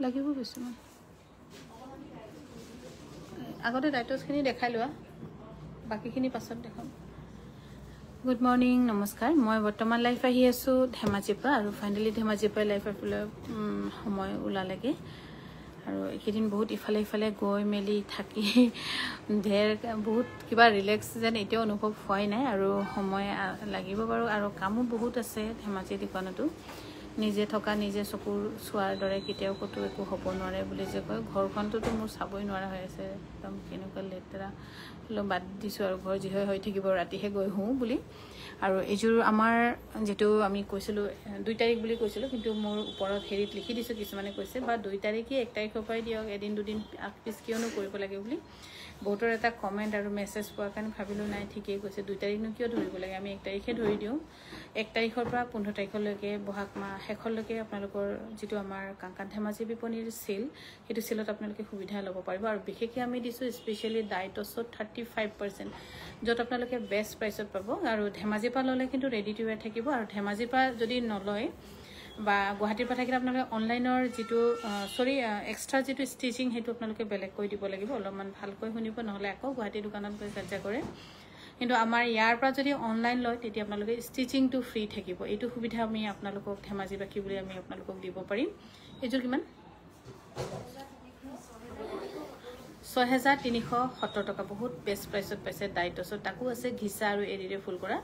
লাগিব কিছুমান আগতে টাইটলছখিনি দেখাই লোৱা বাকিখিনি পাছত দেখাম গুড মৰ্নিং নমস্কাৰ মই বৰ্তমান লাইভ আহি আছোঁ ধেমাজিৰ পৰা আৰু ফাইনেলি ধেমাজিৰ পৰা লাইভ আহিবলৈ সময় ওলালেগে আৰু এইকেইদিন বহুত ইফালে গৈ মেলি থাকি বহুত কিবা ৰিলেক্স যেন এতিয়াও অনুভৱ হোৱাই নাই আৰু সময় লাগিব বাৰু আৰু কামো বহুত আছে ধেমাজি দোকানতো নিজে থকা নিজে চকুৰ চোৱাৰ দৰে কেতিয়াও ক'তো একো হ'ব নোৱাৰে বুলি যে কয় ঘৰখনটোতো মোৰ চাবই নোৱাৰা হৈ আছে একদম কেনেকুৱা লেতেৰা বাদ দিছোঁ আৰু ঘৰ যি হৈ থাকিব ৰাতিহে গৈ হওঁ বুলি আৰু এইযোৰ আমাৰ যেটো আমি কৈছিলোঁ 2 তাৰিখ বুলি কৈছিলোঁ কিন্তু মোৰ ওপৰত হেৰিত লিখি দিছোঁ কিছুমানে কৈছে বা 2 তাৰিখে 1 তাৰিখৰ পৰাই দিয়ক এদিন দুদিন পিছ কিয়নো কৰিব লাগে বুলি বহুতৰ এটা কমেণ্ট আৰু মেছেজ পোৱাৰ কাৰণে ভাবিলোঁ নাই ঠিকেই কৈছে 2 তাৰিখনো কিয় ধৰিব লাগে আমি 1 তাৰিখে ধৰি দিওঁ 1 তাৰিখৰ পৰা 15 তাৰিখলৈকে বহাগ মাহ শেষলৈকে আপোনালোকৰ যেটো আমাৰ কাংকান ধেমাজি বিপণীৰ সেল সেইটো সেলত আপোনালোকে সুবিধা ল'ব পাৰিব আৰু বিশেষকৈ আমি দিছোঁ স্পেশালি ডাইটছত 35% য'ত আপোনালোকে বেষ্ট প্ৰাইচত পাব আৰু ধেমাজিৰ পৰা ল'লে কিন্তু ৰেডি টু ৱেৰ থাকিব আৰু ধেমাজিৰ পৰা যদি নলয় বা গুৱাহাটীৰ পৰা থাকিলে আপোনালোকে অনলাইনৰ যেটো এক্সট্ৰা যেটো ষ্টিচিং সেইটো আপোনালোকে বেলেগ কৰি দিব লাগিব অলপমান ভালকৈ শুনিব নহ'লে আকৌ গুৱাহাটী দোকানত গৈ কাৰ্যা কৰে কিন্তু আমাৰ ইয়াৰ পৰা যদি অনলাইন লয় তেতিয়া আপোনালোকে ষ্টিচিংটো ফ্ৰী থাকিব এইটো সুবিধা আমি আপোনালোকক ধেমাজিবাসী বুলি আমি আপোনালোকক দিব পাৰিম এইযোৰ কিমান 6370 টকা বহুত বেষ্ট প্ৰাইচত পাইছে ডাইটছত তাকো আছে ঘিচা আৰু এৰিৰে ফুল কৰা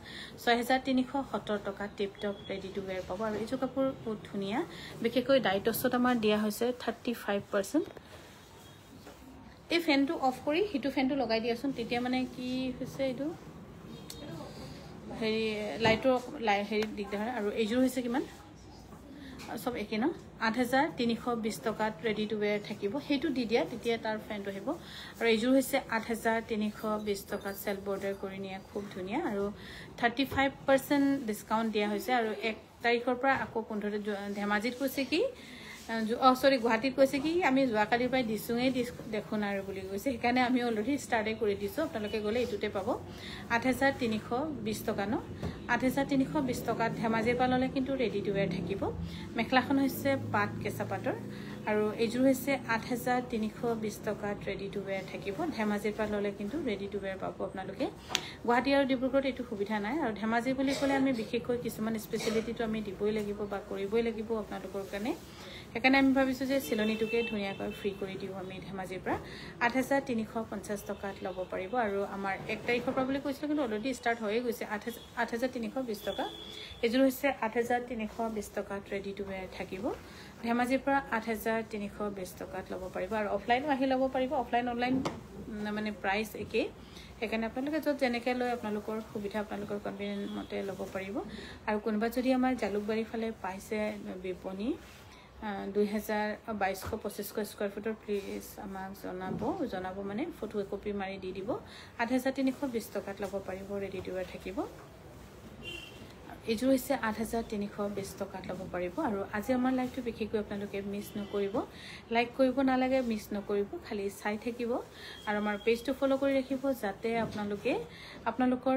6370 টকা টিপ টপ ৰেডি টু ৱেৰ পাব আৰু এইযোৰ কাপোৰ বহুত ধুনীয়া বিশেষকৈ ডাইটছত আমাৰ দিয়া হৈছে 35% এই ফেনটো অফ কৰি হিটো ফেনটো লগাই দিয়াচোন তেতিয়া মানে কি হৈছে এইটো হেৰি লাইটৰ হেৰি দিগদাৰ আৰু এইযোৰ হৈছে কিমান সব একে ন 8320 টকাত ৰেডি টু ৱেৰ থাকিব সেইটো দি দিয়া তেতিয়া তাৰ ফেনটো আহিব আৰু এইযোৰ হৈছে 8320 টকাত সেল বৰ্ডাৰ কৰি নিয়া খুব ধুনীয়া আৰু 35% ডিসকাউন্ট দিয়া হৈছে আৰু 1 তাৰিখৰ পৰা আকৌ 15 ধেমাজিত কৈছে কি সৰি গুৱাহাটীত কৈছে কি আমি যোৱাকালিৰ পৰা দিছোঁই দেখোন আৰু বুলি কৈছে সেইকাৰণে আমি অলৰেডি ষ্টাৰ্টে কৰি দিছোঁ আপোনালোকে গ'লে এইটোতে পাব 8320 টকা ন 8320 টকাত ধেমাজিৰ পৰা ল'লে কিন্তু ৰেডি টু ৱেৰ থাকিব মেখলাখন হৈছে পাট কেঁচা পাটৰ আৰু এইযোৰ হৈছে 8320 টকাত ৰেডি টু ৱেৰ থাকিব ধেমাজিৰ পৰা ল'লে কিন্তু ৰেডি টু ৱেৰ পাব আপোনালোকে গুৱাহাটী আৰু ডিব্ৰুগড়ত এইটো সুবিধা নাই আৰু ধেমাজি বুলি ক'লে আমি বিশেষকৈ কিছুমান স্পেশালিটিটো আমি দিবই লাগিব বা কৰিবই লাগিব আপোনালোকৰ কাৰণে সেইকাৰণে আমি ভাবিছোঁ যে চিলনীটোকে ধুনীয়াকৈ ফ্ৰী কৰি দিওঁ আমি ধেমাজিৰ পৰা 8350 টকাত ল'ব পাৰিব আৰু আমাৰ 1 তাৰিখৰ পৰা বুলি কৈছিলোঁ কিন্তু অলৰেডি ষ্টাৰ্ট হৈয়ে গৈছে 8320 টকা এইযোৰ হৈছে 8320 টকাত ৰেডি টু ৱেৰ থাকিব ধেমাজিৰ পৰা 8320 টকাত ল'ব পাৰিব আৰু অফলাইনো আহি ল'ব পাৰিব অফলাইন অনলাইন মানে প্ৰাইচ একে সেইকাৰণে আপোনালোকে য'ত যেনেকৈ লৈ আপোনালোকৰ সুবিধা আপোনালোকৰ কনভিনিয়েন্ট মতে ল'ব পাৰিব আৰু কোনোবা যদি আমাৰ জালুকবাৰী ফালে পাইছে বিপণী 2200-2500 স্কয়াৰ ফুটৰ প্লিজ আমাক জনাব মানে ফটো কপি মাৰি দি দিব 8320 টকাত ল'ব পাৰিব ৰেডি টু ৱেৰ থাকিব এইযোৰ হৈছে 8320 টকাত ল'ব পাৰিব আৰু আজি আমাৰ লাইভটো বিশেষকৈ আপোনালোকে মিছ নকৰিব লাইক কৰিব নালাগে মিছ নকৰিব খালি চাই থাকিব আৰু আমাৰ পেজটো ফলো কৰি ৰাখিব যাতে আপোনালোকে আপোনালোকৰ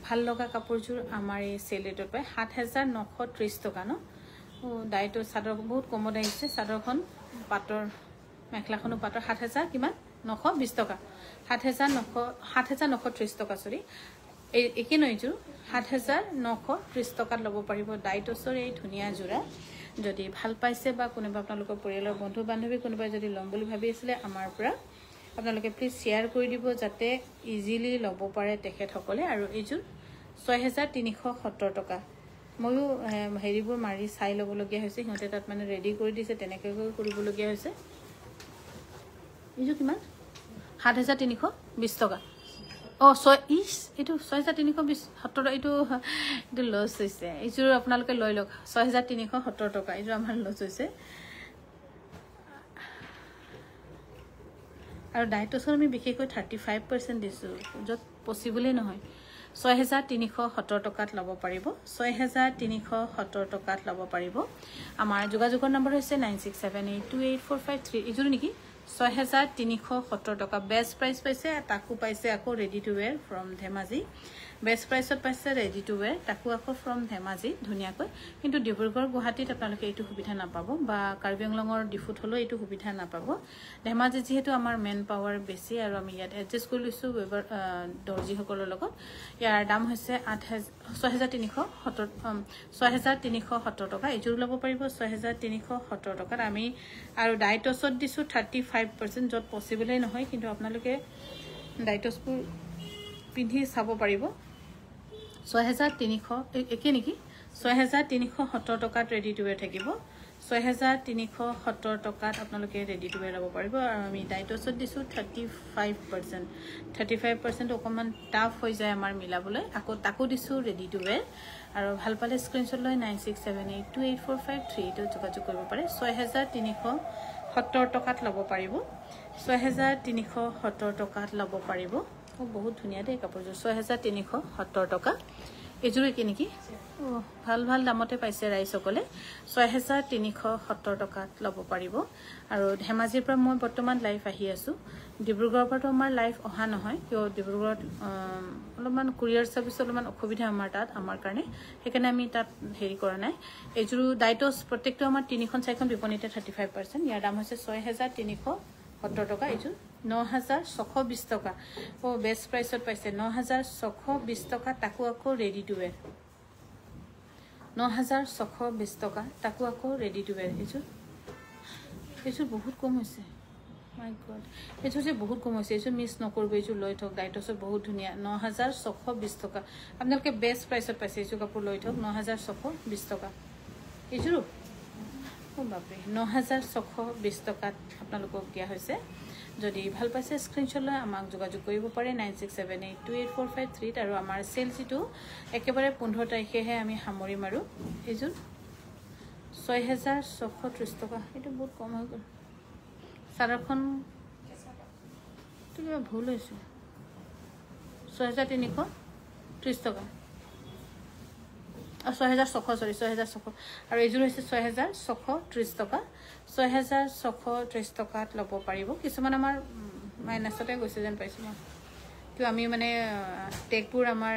ভাল লগা কাপোৰযোৰ আমাৰ এই সেল ৰেটত পায় 7930 টকা ন ডাইটৰ চাদৰ বহুত কমত আহিছে চাদৰখন পাটৰ মেখলাখনো পাটৰ 7000 কিমান 920 টকা 7930 টকা সৰি একে নয়যোৰ 7930 টকাত ল'ব পাৰিব ডাইটছৰ এই ধুনীয়া জোৰা যদি ভাল পাইছে বা কোনোবা আপোনালোকৰ পৰিয়ালৰ বন্ধু বান্ধৱী কোনোবাই যদি ল'ম বুলি ভাবি আছিলে আমাৰ পৰা আপোনালোকে প্লিজ শেয়াৰ কৰি দিব যাতে ইজিলি ল'ব পাৰে তেখেতসকলে আৰু এইযোৰ 6370 টকা ময়ো হেৰিবোৰ মাৰি চাই ল'বলগীয়া হৈছে সিহঁতে তাত মানে ৰেডি কৰি দিছে তেনেকৈ কৰিবলগীয়া হৈছে এইযোৰ কিমান 7320 টকা এইটো 6320 এইটো লছ হৈছে এইযোৰ আপোনালোকে লৈ লওক 6370 টকা এইযোৰ আমাৰ লছ হৈছে আৰু ডাইটছৰ আমি বিশেষকৈ 35% দিছোঁ য'ত পচিবলে নহয় 6370 টকাত ল'ব পাৰিব 6370 টকাত ল'ব পাৰিব আমাৰ যোগাযোগৰ নম্বৰ হৈছে 9678284553 এইযোৰ নেকি 6370 টকা বেষ্ট প্ৰাইস পাইছে তাকো পাইছে আকৌ ready to wear from Dhemaji best প্ৰাইচত পাইছে ৰেডি টু ৱেৰ তাকো আকৌ ফ্ৰম ধেমাজি ধুনীয়াকৈ কিন্তু ডিব্ৰুগড় গুৱাহাটীত আপোনালোকে এইটো সুবিধা নাপাব বা কাৰ্বি আংলঙৰ ডিফুত হ'লেও এইটো সুবিধা নাপাব ধেমাজি যিহেতু আমাৰ মেন পাৱাৰ বেছি আৰু আমি ইয়াত এডজাষ্ট কৰি লৈছোঁ ৱেবাৰ দৰ্জীসকলৰ লগত ইয়াৰ দাম হৈছে 6,370 টকা এইযোৰ ল'ব পাৰিব 6,370 টকাত আমি আৰু ডাইটছত দিছোঁ 35% য'ত পচিবলেই নহয় কিন্তু আপোনালোকে ডাইটছবোৰ পিন্ধি চাব পাৰিব 6,300 একে নেকি 6,370 টকাত ৰেডি টু ৱেৰ থাকিব 6,370 টকাত আপোনালোকে ৰেডি টু ৱেৰ ল'ব পাৰিব আৰু আমি ডাইটছত দিছোঁ 35% অকণমান টাফ হৈ যায় আমাৰ মিলাবলৈ আকৌ তাকো দিছোঁ ৰেডি টু ৱেৰ আৰু ভাল পালে স্ক্ৰীনশ্বট লৈ 9678284538 যোগাযোগ কৰিব পাৰে 6,370 টকাত ল'ব পাৰিব 6,370 টকাত ল'ব পাৰিব বহুত ধুনীয়া দেই কাপোৰযোৰ 6,370 টকা এইযোৰ কি নেকি ভাল ভাল দামতে পাইছে ৰাইজসকলে 6,370 টকাত ল'ব পাৰিব আৰু ধেমাজিৰ পৰা মই বৰ্তমান লাইভ আহি আছোঁ ডিব্ৰুগড়ৰ পৰাতো আমাৰ লাইভ অহা নহয় কিয় ডিব্ৰুগড়ত অলপমান কুৰিয়াৰ ছাৰ্ভিচ অলপমান অসুবিধা আমাৰ তাত আমাৰ কাৰণে সেইকাৰণে আমি তাত হেৰি কৰা নাই এইযোৰ ডাইটছ প্ৰত্যেকটো আমাৰ 3-4খন বিপণীতে 35% ইয়াৰ দাম হৈছে 6,370 টকা এইযোৰ 9,620 টকা বেষ্ট প্ৰাইচত পাইছে 9,620 টকা তাকো আকৌ ৰেডি টু ৱেৰ 9,620 টকা তাকো আকৌ ৰেডি টু ৱেৰ এইযোৰ বহুত কম হৈছে মাই গড এইযোৰ যে বহুত কম হৈছে এইযোৰ মিছ নকৰিব এইযোৰ লৈ থওক ডাইটছত বহুত ধুনীয়া 9,620 টকা আপোনালোকে বেষ্ট প্ৰাইচত পাইছে এইযোৰ কাপোৰ লৈ থওক 9,620 টকা এইযোৰ বাপৰে 9,620 টকাত আপোনালোকক দিয়া হৈছে যদি ভাল পাইছে স্ক্ৰীনশ্বট লৈ আমাক যোগাযোগ কৰিব পাৰে 9678284538 আৰু আমাৰ চেল যিটো একেবাৰে 15 তাৰিখেহে আমি সামৰিম আৰু এইযোৰ 6,630 টকা এইটো বহুত কম হৈ গ'ল চাদৰখন কিবা ভুল হৈছে 6,330 টকা 6,600 আৰু এইযোৰ হৈছে 6,630 টকা 6,630 টকাত ল'ব পাৰিব কিছুমান আমাৰ মাইনাছতে গৈছে যেন পাইছোঁ মই কিয় আমি মানে টেগবোৰ আমাৰ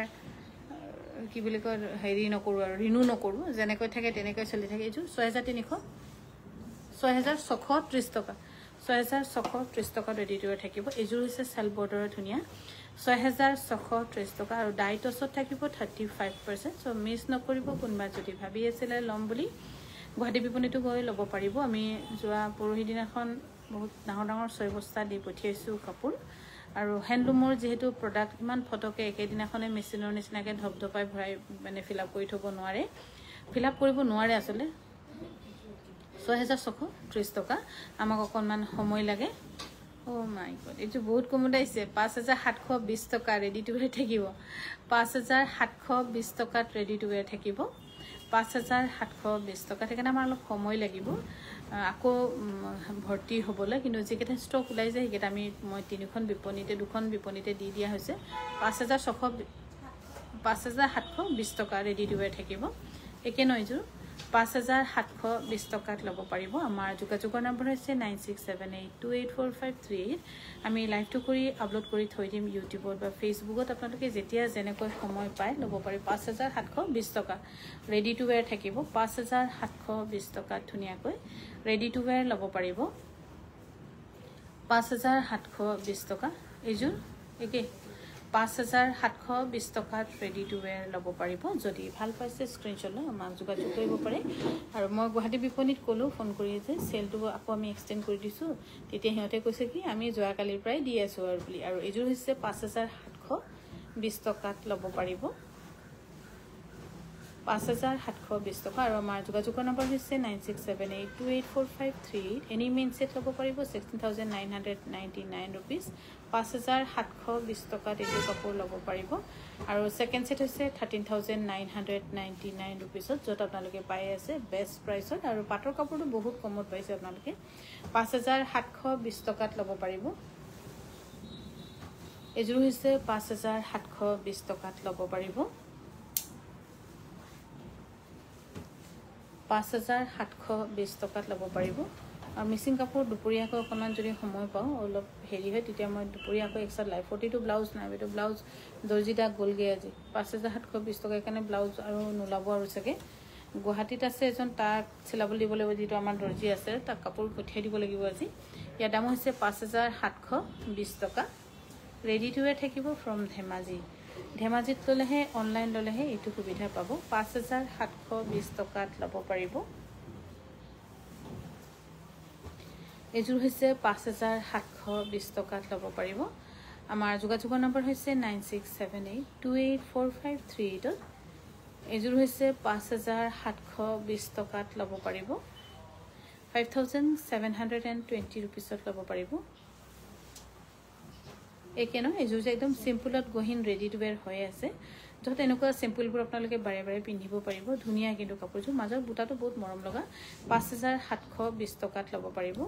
কি বুলি কয় হেৰি নকৰোঁ আৰু ৰিনিউ নকৰোঁ যেনেকৈ থাকে তেনেকৈ চলি থাকে এইযোৰ 6,630 টকা 6,630 টকাত ৰেডি টু ৱেৰ থাকিব এইযোৰ হৈছে চেল বৰ্ডাৰৰ ধুনীয়া 6,630 টকা আৰু ডাইটছত থাকিব 35% চ' মিছ নকৰিব কোনোবা যদি ভাবি আছিলে ল'ম বুলি গুৱাহাটী বিপণীটো গৈ ল'ব পাৰিব আমি যোৱা পৰহি দিনাখন বহুত ডাঙৰ ডাঙৰ 6 বস্তা দি পঠিয়াইছোঁ কাপোৰ আৰু হেণ্ডলুমৰ যিহেতু প্ৰডাক্ট ইমান ফটকে একেদিনাখনে মেচিনৰ নিচিনাকৈ ধপধপাই ভৰাই মানে ফিল আপ কৰি থ'ব নোৱাৰে ফিল আপ কৰিব নোৱাৰে আচলতে 6,630 টকা আমাক অকণমান সময় লাগে মাই গড এইটো বহুত কমত আহিছে 5,720 টকা ৰেডি টু ৱেৰ থাকিব 5,720 টকাত ৰেডি টু ৱেৰ থাকিব 5,720 টকা সেইকাৰণে আমাৰ অলপ সময় লাগিব আকৌ ভৰ্তি হ'বলৈ কিন্তু যিকেইটা ষ্টক ওলাই যায় সেইকেইটা মই 3খন বিপণীতে 2খন বিপণীতে দি দিয়া হৈছে 5,720 টকা ৰেডি টু ৱেৰ থাকিব একে নহয় এইযোৰ 5,720 টকাত ল'ব পাৰিব আমাৰ যোগাযোগৰ নম্বৰ হৈছে 9678284538 আমি লাইভটো কৰি আপলোড কৰি থৈ দিম ইউটিউবত বা ফেচবুকত আপোনালোকে যেতিয়া যেনেকৈ সময় পায় ল'ব পাৰিব 5,720 টকা ৰেডি টু ৱেৰ থাকিব 5,720 টকাত ধুনীয়াকৈ ৰেডি টু ৱেৰ ল'ব পাৰিব 5,720 টকা এইযোৰ একে 5,720 টকাত ৰেডি টু ৱেৰ ল'ব পাৰিব যদি ভাল পাইছে স্ক্ৰীনশ্বট লৈ আমাক যোগাযোগ কৰিব পাৰে আৰু মই গুৱাহাটী বিপণীত ক'লোঁ ফোন কৰি যে চেলটো আকৌ আমি এক্সটেণ্ড কৰি দিছোঁ তেতিয়া সিহঁতে কৈছে কি আমি যোৱাকালিৰ পৰাই দি আছোঁ আৰু বুলি আৰু এইযোৰ হৈছে 5,720 টকাত ল'ব পাৰিব 5,720 টকা আৰু আমাৰ যোগাযোগৰ নম্বৰ হৈছে 9678284538 এনি মেইন ছেট ল'ব পাৰিব 16,999 ৰুপিজ 5,720 টকাত এইটো কাপোৰ ল'ব পাৰিব আৰু ছেকেণ্ড ছেট হৈছে 13,999 ৰুপিজত য'ত আপোনালোকে পাই আছে বেষ্ট প্ৰাইচত আৰু পাটৰ কাপোৰটো বহুত কমত পাইছে আপোনালোকে 5,720 টকাত ল'ব পাৰিব এইযোৰ হৈছে 5,720 টকাত ল'ব পাৰিব 5,720 টকাত ল'ব পাৰিব আৰু মিচিং কাপোৰ দুপৰীয়াকৈ অকণমান যদি সময় পাওঁ অলপ হেৰি হয় তেতিয়া মই দুপৰীয়াকৈ এক্সট্ৰা লাইভ 42 ব্লাউজ নাই এইটো ব্লাউজ দৰ্জিটা গ'লগৈ আজি 5720 টকা কাৰণে ব্লাউজ আৰু নোলাব আৰু চাগে গুৱাহাটীত আছে এজন তাক চিলাবলৈ দিব লাগিব যিটো আমাৰ দৰ্জি আছে তাক কাপোৰ পঠিয়াই দিব লাগিব আজি ইয়াৰ দাম হৈছে 5720 টকা ৰেডি টু ৱেৰ থাকিব ফ্ৰম ধেমাজিত ল'লেহে অনলাইন ল'লেহে এইটো সুবিধা পাব 5720 টকাত ল'ব পাৰিব এযোৰ হৈছে 5720 টকাত ল'ব পাৰিব আমাৰ যোগাযোগৰ নম্বৰ হৈছে 9678284538 এযোৰ হৈছে 5720 টকাত ল'ব পাৰিব 5720 rupeesত ল'ব পাৰিব একে ন এযোৰ যে একদম সিম্পলত গহিন ৰেডি টু ৱেৰ হৈ আছে যত এনেকুৱা সিম্পলবোৰ আপোনালোকে বাৰে বাৰে পিন্ধিব পাৰিব ধুনীয়া কিন্তু কাপোৰযোৰ মাজৰ বুটাটো বহুত মৰম লগা 5720 টকাত ল'ব পাৰিব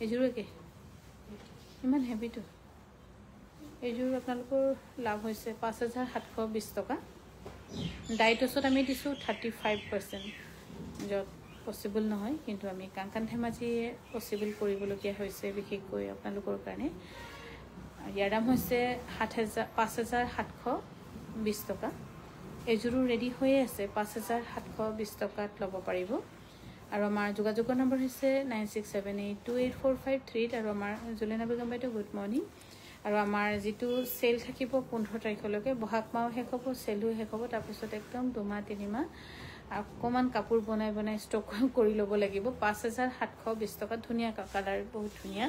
এযোৰ একে ইমান হেভিটো এযোৰ আপোনালোকৰ লাভ হৈছে 5720 টকা ডাইটছত আমি দিছো 35% যত পসিবল নহয় কিন্তু আমি কাংকান ধেমাজি পসিবল কৰিবলগীয়া হৈছে বিশেষকৈ আপোনালোকৰ কাৰণে ইয়াৰ দাম হৈছে 5720 টকা এযোৰো ৰেডি হৈ আছে 5720 টকাত ল'ব পাৰিব আৰু আমাৰ যোগাযোগৰ নম্বৰ হৈছে 9678284538 আৰু আমাৰ জুলেনা বেগম বাইদেউ গুড মৰ্নিং আৰু আমাৰ যেটো সেল থাকিব 15 তাৰিখলৈকে বহাগ মাহ শেষ হ'ব সেলও শেষ হ'ব তাৰ পিছত একদম 2 মাহ 3 মাহ অকমান কাপোৰ বনাই ষ্টক কৰি ল'ব লাগিব 5720 টকা ধুনীয়া কালাৰ বহুত ধুনীয়া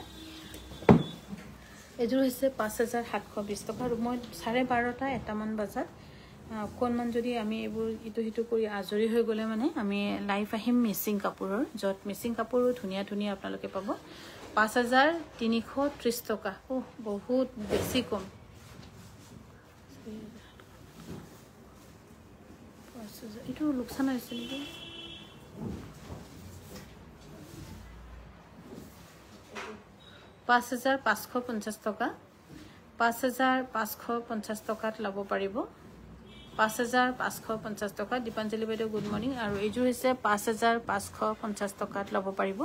এযোৰ হৈছে 5720 টকা আৰু মই 12:30 এটামান বজাত কোনমান যদি আমি এইবোৰ ইটো হিটো কৰি আজৰি হৈ গলে মানে আমি লাইভ আহিম মিচিং কাপোৰৰ যত মিচিং কাপোৰো ধুনীয়া ধুনীয়া আপোনালোকে পাব 5330 টকা ও বহুত বেছি কম এইটো লোকসান হৈছে নেকি 5550 টকা 5550 টকাত ল'ব পাৰিব 5550 টকা দীপাঞ্জলি বাইদেউ গুড মৰ্নিং আৰু এইযোৰ হৈছে 5550 টকাত ল'ব পাৰিব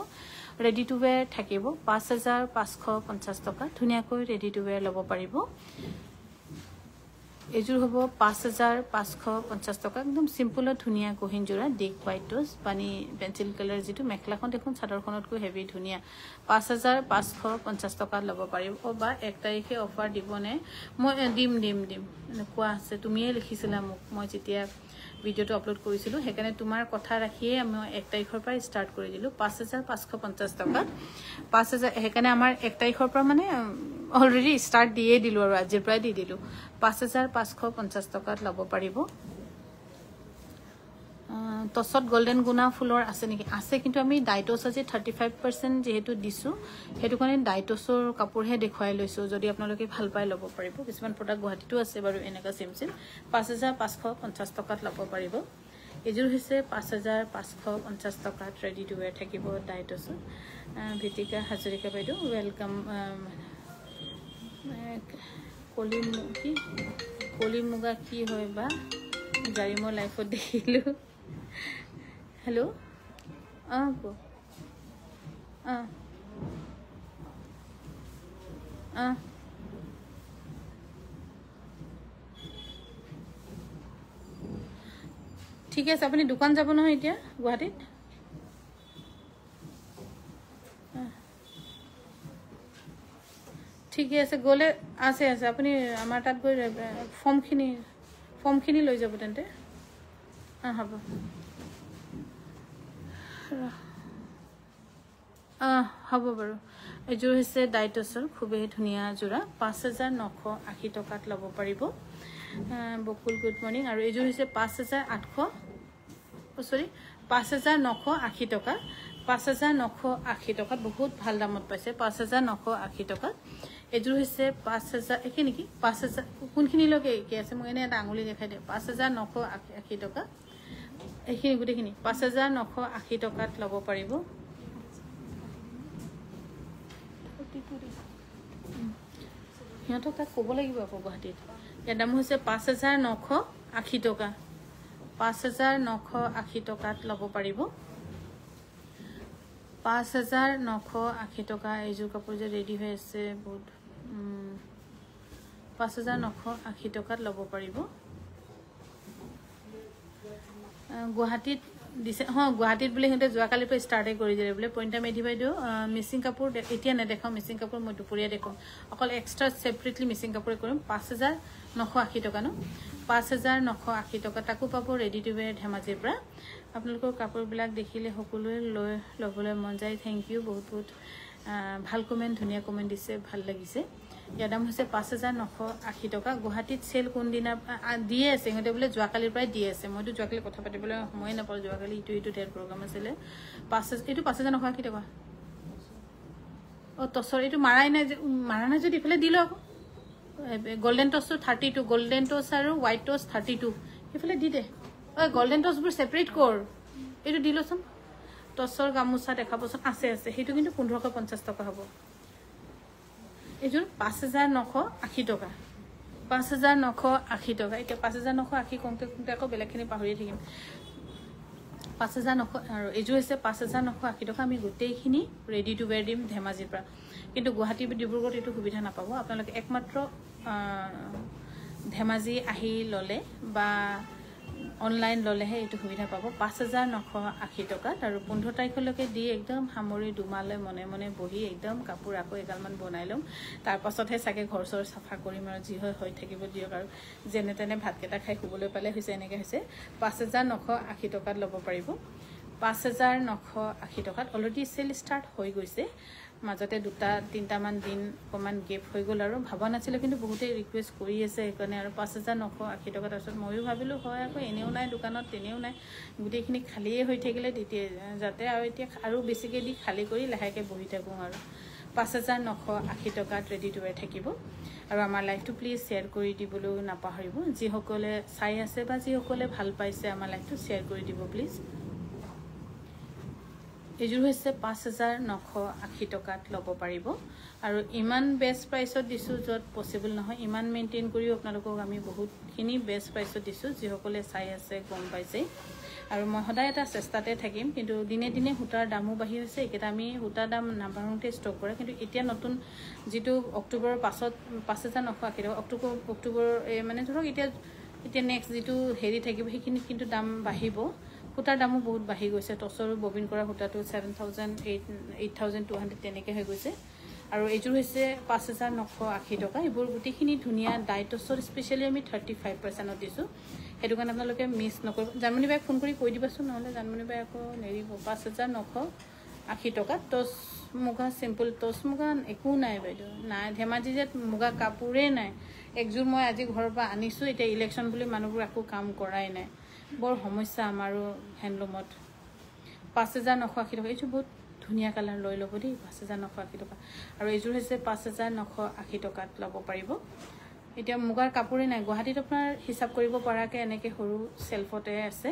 ৰেডি টু ৱেৰ থাকিব 5550 টকা ধুনীয়াকৈ ৰেডি টু ৱেৰ ল'ব পাৰিব এযোৰ হ'ব 5550 টকা একদম সিম্পলত ধুনীয়া গহিন জোৰা ডিক হোৱাইট টোজ পানী পেন্সিল কালাৰ যেটো মেখলাখন দেখোন চাদৰখনতকৈ হেভি ধুনীয়া 5550 টকাত ল'ব পাৰিব বা 1 তাৰিখে অফাৰ দিবনে মই দিম কোৱা আছে তুমিয়ে লিখিছিলা মোক মই যেতিয়া ভিডিওটো আপলোড কৰিছিলো হেকানে তোমাৰ কথা ৰাখিয়ে আমি 1 তাৰিখৰ পৰা ষ্টাৰ্ট কৰি দিলো 5550 টকা 5000 হেকানে আমাৰ 1 তাৰিখৰ পৰা মানে অলৰেডি ষ্টাৰ্ট দিয়ে দিলো আৰু আজিৰ পৰা দি দিলো 5550 টকাত ল'ব পাৰিব তছত গোল্ডেন গুনা ফুলৰ আছে নেকি আছে কিন্তু আমি ডাইটছ আজি 35% যেহেতু দিছো হেতু কাৰণে ডাইটছৰ কাপোৰহে দেখুৱাই লৈছো যদি আপোনালোকে ভাল পাই ল'ব পাৰিব কিছুমান প্ৰডাক্ট গুৱাহাটীটো আছে বাৰু এনেকা সিম 5550 টকাত ল'ব পাৰিব এযোৰ হৈছে 5550 টকাত ৰেডি টু ৱেৰ থাকিব ডাইটছ ভিতিকা হাজৰিকা বাইদেউ ওয়েলকাম কলি মুগা কি হয় বা জাৰিমৰ লাইফত দেখিলো हेलो को ঠিক আছে আপুনি দোকান যাব নহয় এতিয়া গুৱাহাটীত ঠিক আছে গলে আছে আপুনি আমাৰ তাত গৈ ফৰ্মখিনি লৈ যাব তেন্তে হ'ব হ'ব বাৰু এযোৰ হৈছে ডাইটছৰ খুবেই ধুনীয়া জোৰা 5980 টকাত ল'ব পাৰিব বকুল গুড মৰ্নিং আৰু এযোৰ হৈছে 5980 টকা 5980 টকাত বহুত ভাল দামত পাইছে 5980 টকা এযোৰ হৈছে 5000 একে নেকি 5000 কোনখিনি লগে কি আছে মই এনে এটা আঙুলি দেখাই দিওঁ 5980 টকা এইখিনি গুটেখিনি 5980 টকাত ল'ব পাৰিব হিহঁতক তাক ক'ব লাগিব আকৌ গুৱাহাটীত ইয়াৰ দাম হৈছে 5980 টকা 5980 টকাত ল'ব পাৰিব 5,980 টকা এইযোৰ কাপোৰ যে ৰেডি হৈ আছে বহুত 5,980 টকাত ল'ব পাৰিব গুৱাহাটীত দিছে গুৱাহাটীত বোলে সিহঁতে যোৱাকালিৰ পৰা ষ্টাৰ্টে কৰি দিলে বোলে পইণ্টা মেধি বাইদেউ মিচিং কাপোৰ এতিয়া নেদেখাওঁ মিচিং কাপোৰ মই দুপৰীয়া দেখুৱাম অকল এক্সট্ৰা ছেপাৰেটলি মিচিং কাপোৰে কৰিম 5,980 টকা ন 5,980 টকা তাকো পাব ৰেডি টু ৱেৰ ধেমাজিৰ পৰা আপোনালোকৰ কাপোৰবিলাক দেখিলে সকলোৱে ল'বলৈ মন যায় থেংক ইউ বহুত বহুত ভাল কমেণ্ট ধুনীয়া কমেণ্ট দিছে ভাল লাগিছে ইয়াৰ দাম হৈছে 5,980 টকা গুৱাহাটীত চেল কোনদিনা দিয়ে আছে সিহঁতে বোলে যোৱাকালিৰ পৰাই দি আছে মইতো যোৱাকালি কথা পাতিবলৈ সময় নাপালোঁ যোৱাকালি ইটো ধেৰ প্ৰগ্ৰাম আছিলে এইটো 5,980 টকা টচৰ এইটো মাৰা নাই যদি ইফালে দি লওক গোল্ডেন টচটো 32 গোল্ডেন টচ আৰু হোৱাইট টচ 32 ইফালে দি দে গোল্ডেন টচবোৰ ছেপাৰেট কৰ এইটো দি লচোন টচৰ গামোচা দেখাবচোন আছে সেইটো কিন্তু 1,550 টকা হ'ব এইযোৰ 5,980 টকা 5,980 টকা এতিয়া 5,980 কমতে আকৌ বেলেগখিনি পাহৰিয়ে থাকিম 5,900 আৰু এইযোৰ হৈছে 5,980 টকা আমি গোটেইখিনি ৰেডি টু ৱেৰ দিম ধেমাজিৰ পৰা কিন্তু গুৱাহাটী ডিব্ৰুগড়ত এইটো সুবিধা নাপাব আপোনালোকে একমাত্ৰ ধেমাজি আহি ল'লে বা অনলাইন ল'লেহে এইটো সুবিধা পাব 5,980 টকাত আৰু 15 তাৰিখলৈকে দি একদম সামৰি দুমালে মনে মনে বহি একদম কাপোৰ আকৌ এগালমান বনাই ল'ম তাৰপাছতহে চাগে ঘৰ চৰ চাফা কৰিম আৰু যি হয় হৈ থাকিব দিয়ক আৰু যেনে তেনে ভাতকেইটা খাই শুবলৈ পালে হৈছে এনেকৈ হৈছে 5,980 টকাত ল'ব পাৰিব 5,980 টকাত অলৰেডি চেল ষ্টাৰ্ট হৈ গৈছে মাজতে 2-3টামান দিন অকণমান গেপ হৈ গ'ল আৰু ভাবা নাছিলে কিন্তু বহুতেই ৰিকুৱেষ্ট কৰি আছে সেইকাৰণে আৰু 5,980 টকা তাৰপিছত ময়ো ভাবিলোঁ হয় আকৌ এনেও নাই দোকানত তেনেও নাই গোটেইখিনি খালীয়ে হৈ থাকিলে তেতিয়া যাতে আৰু এতিয়া আৰু বেছিকৈ দি খালী কৰি লাহেকৈ বহি থাকোঁ আৰু 5,980 টকাত ৰেডি টু ৱেৰ থাকিব আৰু আমাৰ লাইফটো প্লিজ শ্বেয়াৰ কৰি দিবলৈও নাপাহৰিব যিসকলে চাই আছে বা যিসকলে ভাল পাইছে আমাৰ লাইফটো শ্বেয়াৰ কৰি দিব প্লিজ এইযোৰ হৈছে 5,980 টকাত ল'ব পাৰিব আৰু ইমান বেষ্ট প্ৰাইচত দিছোঁ য'ত পচিবল নহয় ইমান মেইনটেইন কৰিও আপোনালোকক আমি বহুতখিনি বেষ্ট প্ৰাইচত দিছোঁ যিসকলে চাই আছে গম পাইছে আৰু মই সদায় এটা চেষ্টাতে থাকিম কিন্তু দিনে দিনে সূতাৰ দামো বাঢ়ি হৈছে এইকেইটা আমি সূতাৰ দাম নাবাঢ়োঁতে ষ্টক কৰে কিন্তু এতিয়া নতুন যিটো অক্টোবৰৰ পাছত 5,980 টকা অক্টোবৰ মানে ধৰক এতিয়া নেক্সট যিটো হেৰি থাকিব সেইখিনিত কিন্তু দাম বাঢ়িব সূতাৰ দামো বহুত বাঢ়ি গৈছে টচৰো ববিন কৰা সূতাটো 7,000 8,200 তেনেকৈ হৈ গৈছে আৰু এইযোৰ হৈছে 5,980 টকা এইবোৰ গোটেইখিনি ধুনীয়া ডাই টচৰ স্পেচিয়েলি আমি 35%ত দিছোঁ সেইটো কাৰণে আপোনালোকে মিছ নকৰিব জানমণি বাই ফোন কৰি কৈ দিবাচোন নহ'লে জানমণি বাই আকৌ নেৰিব 5,980 টকাত টচ মুগা চিম্পল টচ মুগা একো নাই বাইদেউ নাই ধেমাজি যে মুগা কাপোৰেই নাই একযোৰ মই আজি ঘৰৰ পৰা আনিছোঁ এতিয়া ইলেকশ্যন বুলি মানুহবোৰ একো কাম কৰাই নাই বৰ সমস্যা আমাৰো হেণ্ডলুমত 5,980 টকা এইযোৰ বহুত ধুনীয়া কালাৰ লৈ ল'ব দেই 5,980 টকা আৰু এইযোৰ হৈছে 5,980 টকাত ল'ব পাৰিব এতিয়া মুগাৰ কাপোৰেই নাই গুৱাহাটীত আপোনাৰ হিচাপ কৰিব পৰাকৈ এনেকৈ সৰু চেল্ফতে আছে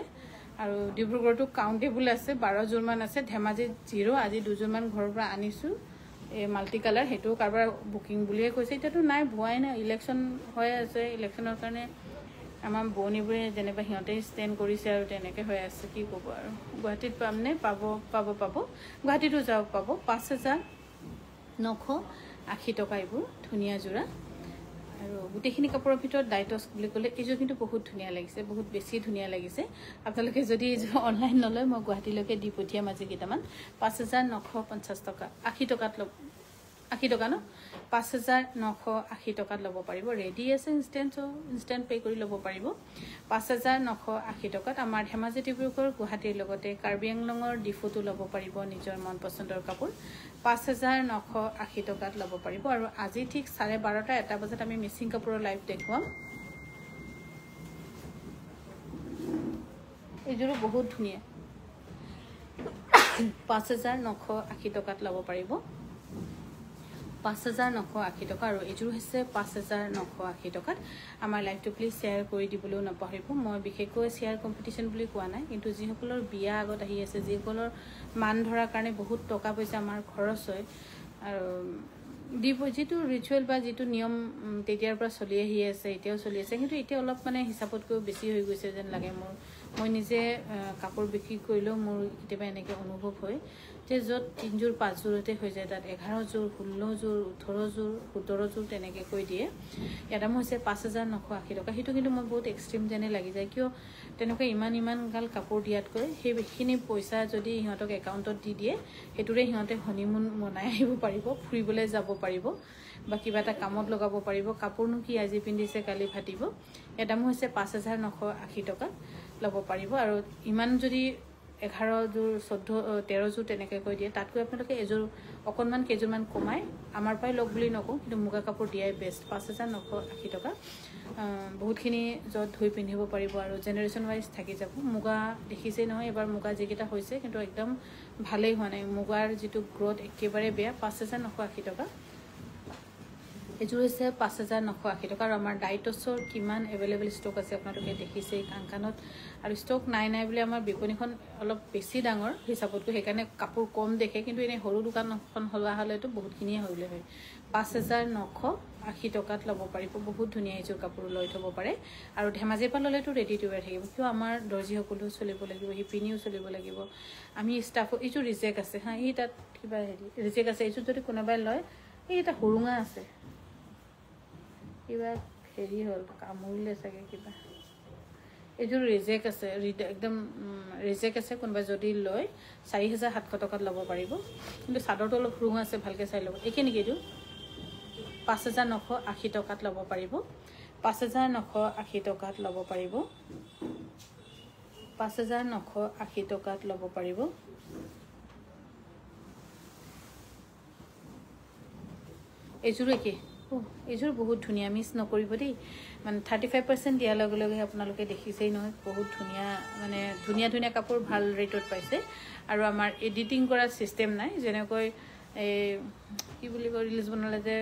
আৰু ডিব্ৰুগড়তো কাউণ্টেবল আছে 12যোৰমান আছে ধেমাজিত 0 আজি 2যোৰমান ঘৰৰ পৰা আনিছোঁ এই মাল্টি কালাৰ সেইটো কাৰোবাৰ বুকিং বুলিয়ে কৈছে এতিয়াতো নাই ভুৱাই নাই ইলেকশ্যন হৈ আছে ইলেকশ্যনৰ কাৰণে আমাৰ বোৱনীবোৰে যেনিবা সিহঁতে ষ্টেণ্ড কৰিছে আৰু তেনেকৈ হৈ আছে কি ক'ব আৰু গুৱাহাটীত পামনে পাব গুৱাহাটীতো যাব পাব 5,980 টকা এইবোৰ ধুনীয়া যোৰা আৰু গোটেইখিনি কাপোৰৰ ভিতৰত ডাইটছ বুলি ক'লে এইযোৰ কিন্তু বহুত ধুনীয়া লাগিছে বহুত বেছি ধুনীয়া লাগিছে আপোনালোকে যদি এইযোৰ অনলাইন নলয় মই গুৱাহাটীলৈকে দি পঠিয়াম আজি কেইটামান 5,950 টকা 80 টকাত ল'ব 80 টকা ন 5,980 টকাত ল'ব পাৰিব ৰেডি আছে ইনষ্টেণ্ট পে' কৰি ল'ব পাৰিব 5,980 টকাত আমাৰ ধেমাজি ডিব্ৰুগড় গুৱাহাটীৰ লগতে কাৰ্বি আংলঙৰ ডিফুটো ল'ব পাৰিব নিজৰ মন পচন্দৰ কাপোৰ 5,980 টকাত ল'ব পাৰিব আৰু আজি ঠিক 12:30 এটা বজাত আমি মিচিং কাপোৰৰ লাইভ দেখুৱাম এইযোৰো বহুত ধুনীয়া 5,980 টকাত ল'ব পাৰিব 5,980 টকা আৰু এইযোৰ হৈছে 5,980 টকাত আমাৰ লাইভটো প্লিজ শ্বেয়াৰ কৰি দিবলৈও নাপাহৰিব মই বিশেষকৈ শ্বেয়াৰ কম্পিটিশ্যন বুলি কোৱা নাই কিন্তু যিসকলৰ বিয়া আগত আহি আছে যিসকলৰ মান ধৰাৰ কাৰণে বহুত টকা পইচা আমাৰ খৰচ হয় আৰু যিটো ৰিচুৱেল বা যিটো নিয়ম তেতিয়াৰ পৰা চলি আহি আছে এতিয়াও চলি আছে কিন্তু এতিয়া অলপ মানে হিচাপতকৈ বেছি হৈ গৈছে যেন লাগে মোৰ মই নিজে কাপোৰ বিক্ৰী কৰিলেও মোৰ কেতিয়াবা এনেকৈ অনুভৱ হয় যে য'ত 3 যোৰ 5 যোৰতে হৈ যায় তাত 11 যোৰ 16 যোৰ 18 যোৰ 17 যোৰ তেনেকৈ কৈ দিয়ে। ইয়াৰ দাম হৈছে 5,980 টকা। সেইটো কিন্তু মই বহুত এক্সট্ৰিম যেনে লাগি যায়, কিয় তেনেকৈ ইমান গাল কাপোৰ দিয়াতকৈ সেইখিনি পইচা যদি সিহঁতক একাউণ্টত দি দিয়ে সেইটোৰে সিহঁতে হনিমুন মনাই আহিব পাৰিব, ফুৰিবলৈ যাব পাৰিব বা কিবা এটা কামত লগাব পাৰিব। কাপোৰনো কি আজি পিন্ধিছে কালি ফাটিব। ইয়াৰ দাম হৈছে 5,980 টকা ল'ব পাৰিব। আৰু ইমান যদি 11 যোৰ 13 যোৰ তেনেকৈ কৈ দিয়ে তাতকৈ আপোনালোকে এযোৰ অকণমান কেইযোৰমান কমাই আমাৰ পৰাই লওক বুলি নকওঁ, কিন্তু মুগা কাপোৰ দিয়াই বেষ্ট। 5,980 টকা বহুতখিনি য'ত ধুই পিন্ধিব পাৰিব আৰু জেনেৰেশ্যন ৱাইজ থাকি যাব। মুগা দেখিছেই নহয় এবাৰ মুগা যিকেইটা হৈছে কিন্তু একদম ভালেই হোৱা নাই, মুগাৰ যিটো গ্ৰথ একেবাৰে বেয়া। 5,980 টকা এযোৰ হৈছে 5,980 টকা। আৰু আমাৰ ডাইটছৰ কিমান এভেইলেবল ষ্টক আছে আপোনালোকে দেখিছেই কাংকানত। আৰু ষ্টক নাই বুলি আমাৰ বিপণীখন অলপ বেছি ডাঙৰ হিচাপতকৈ, সেইকাৰণে কাপোৰ কম দেখে, কিন্তু এনেই সৰু দোকানখন হোৱা হ'লেতো বহুতখিনিয়ে হ'লে হয়। 5,980 টকাত ল'ব পাৰিব। বহুত ধুনীয়া এযোৰ কাপোৰ লৈ থ'ব পাৰে। আৰু ধেমাজিৰ পৰা ল'লেতো ৰেডি টু ৱেৰ থাকিব, কিয় আমাৰ দৰ্জীসকলেও চলিব লাগিব, শিপিনীও চলিব লাগিব, আমি ষ্টাফো। এইযোৰ ৰিজেক্ট আছে হা, এই তাত কিবা ৰিজেক্ট আছে। এইযোৰ যদি কোনোবাই লয়, এই এটা সুৰুঙা আছে, কিবা হ'ল কামুৰিলে চাগে কিবা। এইযোৰ ৰিজেক্ট আছে, একদম ৰিজেক্ট আছে। কোনোবাই যদি লয় 4,700 টকাত ল'ব পাৰিব, কিন্তু চাদৰটো অলপ সুৰুঙা আছে, ভালকৈ চাই ল'ব। একে নেকি এইটো? 5,980 টকাত ল'ব পাৰিব। 5,980 টকাত ল'ব পাৰিব। 5,980 টকাত ল'ব পাৰিব। এইযোৰো একে। এইযোৰ বহুত ধুনীয়া, মিছ নকৰিব দেই। মানে 35% দিয়াৰ লগে লগে আপোনালোকে দেখিছেই নহয়, বহুত ধুনীয়া, মানে ধুনীয়া কাপোৰ ভাল ৰেটত পাইছে। আৰু আমাৰ এডিটিং কৰা ছিষ্টেম নাই, যেনেকৈ এই কি বুলি কয় ৰিলিজ বনালে যে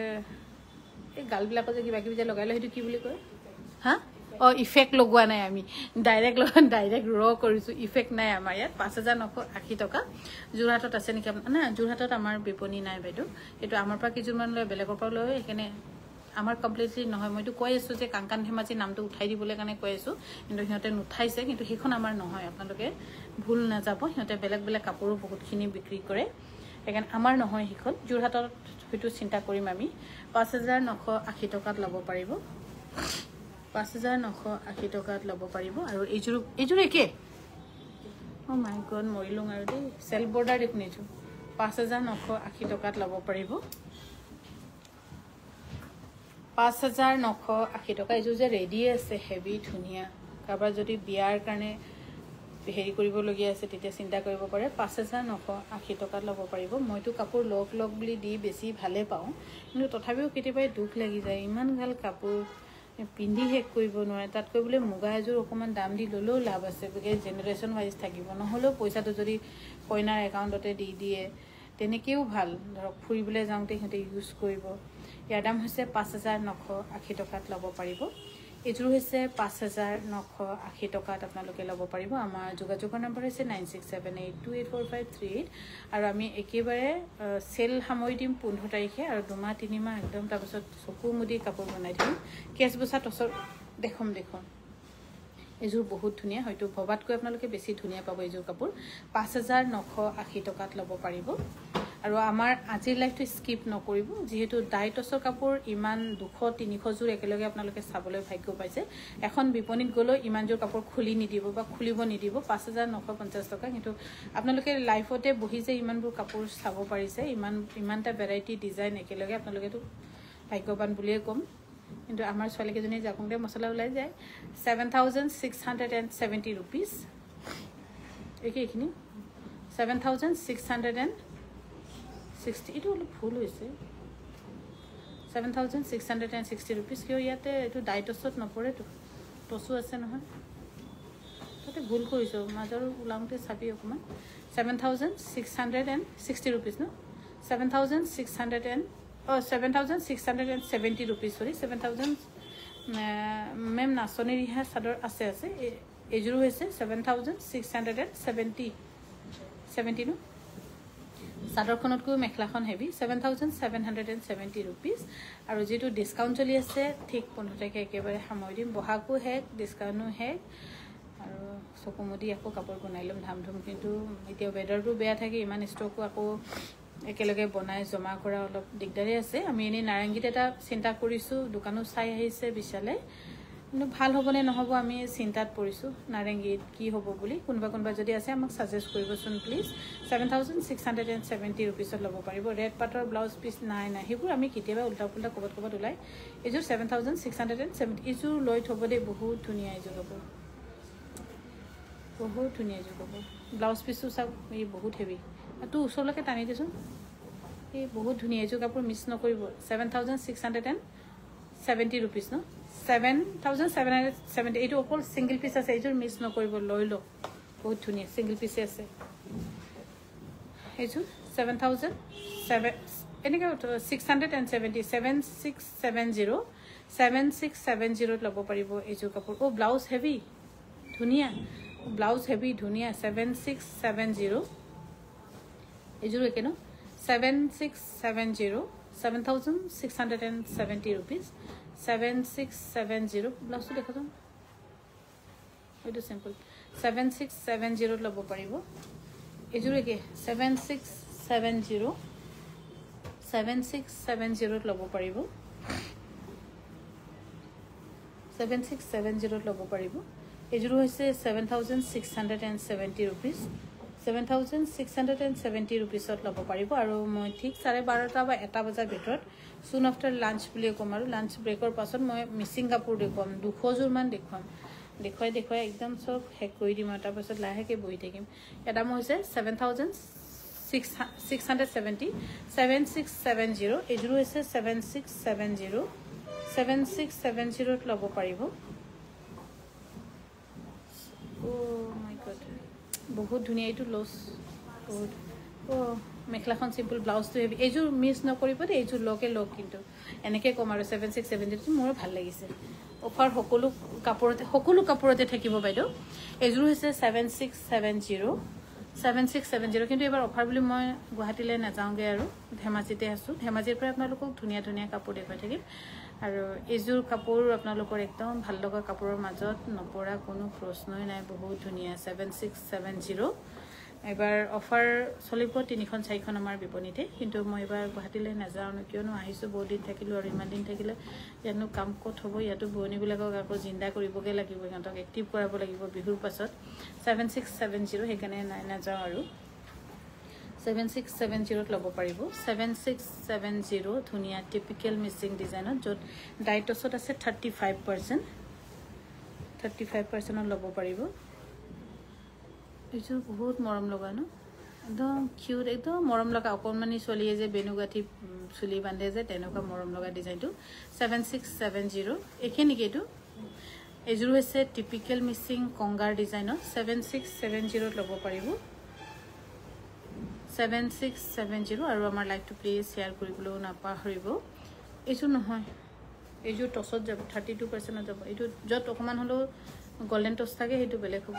এই গালবিলাকত যে কিবা কিবি যে লগাই লয়, সেইটো কি বুলি কয় হা? ইফেক্ট লগোৱা নাই আমি, ডাইৰেক্ট কৰিছোঁ, ইফেক্ট নাই আমাৰ ইয়াত। 5,980 টকা। যোৰহাটত আছে নেকি আপোনাৰ? না, যোৰহাটত আমাৰ বিপণী নাই বাইদেউ। সেইটো আমাৰ পৰা কেইযোৰমান লয়, বেলেগৰ পৰা লয়, সেইকাৰণে আমাৰ কমপ্লিটলি নহয়। মইতো কৈ আছোঁ যে কাংকান ধেমাজি নামটো উঠাই দিবলৈ কাৰণে কৈ আছোঁ, কিন্তু সিহঁতে নুঠাইছে। কিন্তু সেইখন আমাৰ নহয়, আপোনালোকে ভুল নাযাব। সিহঁতে বেলেগ কাপোৰো বহুতখিনি বিক্ৰী কৰে, সেইকাৰণে আমাৰ নহয় সেইখন। যোৰহাটত হয়তো চিন্তা কৰিম আমি। 5,980 টকাত ল'ব পাৰিব। 5,980 টকাত ল'ব পাৰিব। আৰু এইযোৰ একে। মাই গড, মৰিলোঁ আৰু দেই। চেল্ফ বৰ্ডাৰ দেখোন এইযোৰ। 5,980 টকাত ল'ব পাৰিব। 5,980 টকা। এইযোৰ যে ৰেডি আছে, হেভি ধুনীয়া। কাৰোবাৰ যদি বিয়াৰ কাৰণে হেৰি কৰিবলগীয়া আছে তেতিয়া চিন্তা কৰিব পাৰে। 5,980 টকাত ল'ব পাৰিব। মইতো কাপোৰ লগ বুলি দি বেছি ভালে পাওঁ, কিন্তু তথাপিও কেতিয়াবা দুখ লাগি যায়, ইমান ভাল কাপোৰ পিন্ধি শেষ কৰিব নোৱাৰে। তাতকৈ বোলে মুগা এযোৰ অকণমান দাম দি ল'লেও লাভ আছে, গতিকে জেনেৰেশ্যন ৱাইজ থাকিব। নহ'লেও পইচাটো যদি কইনাৰ একাউণ্টতে দি দিয়ে তেনেকৈও ভাল। ধৰক ফুৰিবলৈ যাওঁতে সিহঁতে ইউজ কৰিব। ইয়াৰ দাম হৈছে 5,980 টকাত ল'ব পাৰিব। এইযোৰ হৈছে 5,980 টকাত আপোনালোকে ল'ব পাৰিব। আমাৰ যোগাযোগৰ নম্বৰ হৈছে 9678284538। আৰু আমি একেবাৰে চেল সামৰি দিম 15 তাৰিখে, আৰু 2-3 মাহ একদম তাৰপিছত চকু মুদি কাপোৰ বনাই দিম। কেচ বচা টচৰ দেখুন। এইযোৰ বহুত ধুনীয়া, হয়তো ভবাতকৈ আপোনালোকে বেছি ধুনীয়া পাব এইযোৰ কাপোৰ। 5,980 টকাত ল'ব পাৰিব। আৰু আমাৰ আজিৰ লাইফটো স্কিপ নকৰিব, যিহেতু ডাইটছৰ কাপোৰ ইমান 200-300 যোৰ একেলগে আপোনালোকে চাবলৈ ভাগ্য পাইছে। এখন বিপণীত গ'লেও ইমানযোৰ কাপোৰ খুলি নিদিব বা খুলিব নিদিব। 5,950 টকা। কিন্তু আপোনালোকে লাইফতে বহি যে ইমানবোৰ কাপোৰ চাব পাৰিছে, ইমানটা ভেৰাইটি ডিজাইন একেলগে, আপোনালোকেতো ভাগ্যৱান বুলিয়ে ক'ম। কিন্তু আমাৰ ছোৱালীকেইজনী জাকোঁতে মছলা ওলাই যায়। 7,670 ৰুপিজ। এইখিনি 7,660। এইটো অলপ ভুল হৈছে, 7,660 ৰুপিজ। কিয় ইয়াতে এইটো ডাইটছত নপৰেতো, টচো আছে নহয়, তাতে ভুল কৰিছোঁ। মাজৰ ওলাওঁতে চাবি অকণমান। 7,660 ৰুপিজ ন? 7,670 ৰুপিজ। চৰি 7,000। মেম নাচনী ৰিহা চাদৰ আছে। এইযোৰো হৈছে 7,670 ন? চাদৰখনতকৈ মেখেলাখন হেভি। 7,770 ৰুপিজ। আৰু যিটো ডিছকাউণ্ট চলি আছে ঠিক 15 তাৰিখে একেবাৰে সামৰি দিম। বহাগো শেষ, ডিছকাউণ্টো শেষ। আৰু চকুমুদি আকৌ কাপোৰ বনাই ল'ম ধামধুম কিন্তু এতিয়া ৱেডাৰটো বেয়া থাকে ইমান ষ্টকো আকৌ একেলগে বনাই জমা কৰা অলপ দিগদাৰী আছে আমি এনেই নাৰেংগীত এটা চিন্তা কৰিছোঁ দোকানো চাই আহিছে বিশালে কিন্তু ভাল হ'বনে নহ'ব আমি চিন্তাত পৰিছোঁ নাৰেংগীত কি হ'ব বুলি কোনোবা যদি আছে আমাক ছাজেষ্ট কৰিবচোন প্লিজ 7670 ৰুপিছত ল'ব পাৰিব ৰেড পাটৰ ব্লাউজ পিচ নাই সেইবোৰ আমি কেতিয়াবা উল্টা পুল্টা ক'ৰবাত ওলাই এইযোৰ 7670 এইযোৰ লৈ থ'ব দেই বহুত ধুনীয়া এইযোৰ কাপোৰ বহুত ধুনীয়া এইযোৰ কাপোৰ ব্লাউজ পিচটো চাওক এই বহুত হেভি তোৰ ওচৰলৈকে টানি দেচোন এই বহুত ধুনীয়া এইযোৰ কাপোৰ মিছ নকৰিব 7670 ৰুপিছ ন 7770 এইটো অকল ছিংগল পিচ আছে এইযোৰ মিছ নকৰিব লৈ লওক বহুত ধুনীয়া ছিংগল পিচে আছে এইযোৰ 7000 এনেকৈ 7670 ল'ব পাৰিব এইযোৰ কাপোৰ ব্লাউজ হেভি ধুনীয়া ব্লাউজ হেভি ধুনীয়া 7670 এইযোৰ একে ন 7670 ৰুপিছ 7670 ব্লাউজটো দেখাচোন এইটো চিম্পল 7670 ল'ব পাৰিব এইযোৰ একে 7670 ল'ব পাৰিব 7670 ল'ব পাৰিব এইযোৰ হৈছে 7670 ৰুপিছ 7670 ৰুপিছত ল'ব পাৰিব আৰু মই ঠিক 12:30 বা 1 বজাৰ ভিতৰত চুন আফটাৰ লাঞ্চ বুলি ক'ম আৰু লাঞ্চ ব্ৰেকৰ পাছত মই মিচিং কাপোৰ দেখুৱাম 200 যোৰমান দেখুৱাই একদম চব শেষ কৰি দিম আৰু তাৰপাছত লাহেকৈ বহি থাকিম এটা দাম হৈছে 7670 এইযোৰ হৈছে 7670 ল'ব পাৰিব বহুত ধুনীয়া এইটো লছ বহুত মেখেলাখন চিম্পল ব্লাউজটো হেভি এইযোৰ মিছ নকৰিব দেই এইযোৰ লগে লগ কিন্তু এনেকৈ ক'ম আৰু 7670 মোৰো ভাল লাগিছে অফাৰ সকলো কাপোৰতে থাকিব বাইদেউ এইযোৰ হৈছে 7670 কিন্তু এইবাৰ অফাৰ বুলি মই গুৱাহাটীলৈ নাযাওঁগৈ আৰু ধেমাজিতে আছোঁ ধেমাজিৰ পৰা আপোনালোকক ধুনীয়া কাপোৰ দেখুৱাই থাকিম আৰু এইযোৰ কাপোৰ আপোনালোকৰ একদম ভাল লগা কাপোৰৰ মাজত নপৰা কোনো প্ৰশ্নই নাই বহুত ধুনীয়া 7670 এবাৰ অফাৰ চলিব 3-4খন আমাৰ বিপণীতে কিন্তু মই এবাৰ গুৱাহাটীলৈ নাযাওঁ কিয়নো আহিছোঁ বহুত দিন থাকিলোঁ আৰু ইমান দিন থাকিলে ইয়াতনো কাম ক'ত হ'ব ইয়াতো বোৱনীবিলাকক আকৌ জিন্দা কৰিবগৈ লাগিব সিহঁতক এক্টিভ কৰাব লাগিব বিহুৰ পাছত 7670 সেইকাৰণে নাযাওঁ আৰু 7670 ল'ব পাৰিব 7670 ধুনীয়া টিপিকেল মিচিং ডিজাইনত য'ত ডাইটছত আছে 35% ল'ব পাৰিব এইযোৰ বহুত মৰম লগা ন একদম কিউট একদম মৰম লগা অকণমানি ছোৱালীয়ে যে বেনুগাঁঠি চুলি বান্ধে যে তেনেকুৱা মৰম লগা ডিজাইনটো 7670 একে নেকি এইটো এইযোৰ হৈছে টিপিকেল মিচিং কংগাৰ ডিজাইনত 7670 ল'ব পাৰিব 7670 আৰু আমাৰ লাইভটো প্লিজ শ্বেয়াৰ কৰিবলৈও নাপাহৰিব এইযোৰ নহয় এইযোৰ টছত যাব 32% যাব এইটো য'ত অকণমান হ'লেও গল্ডেন টচ থাকে সেইটো বেলেগ হ'ব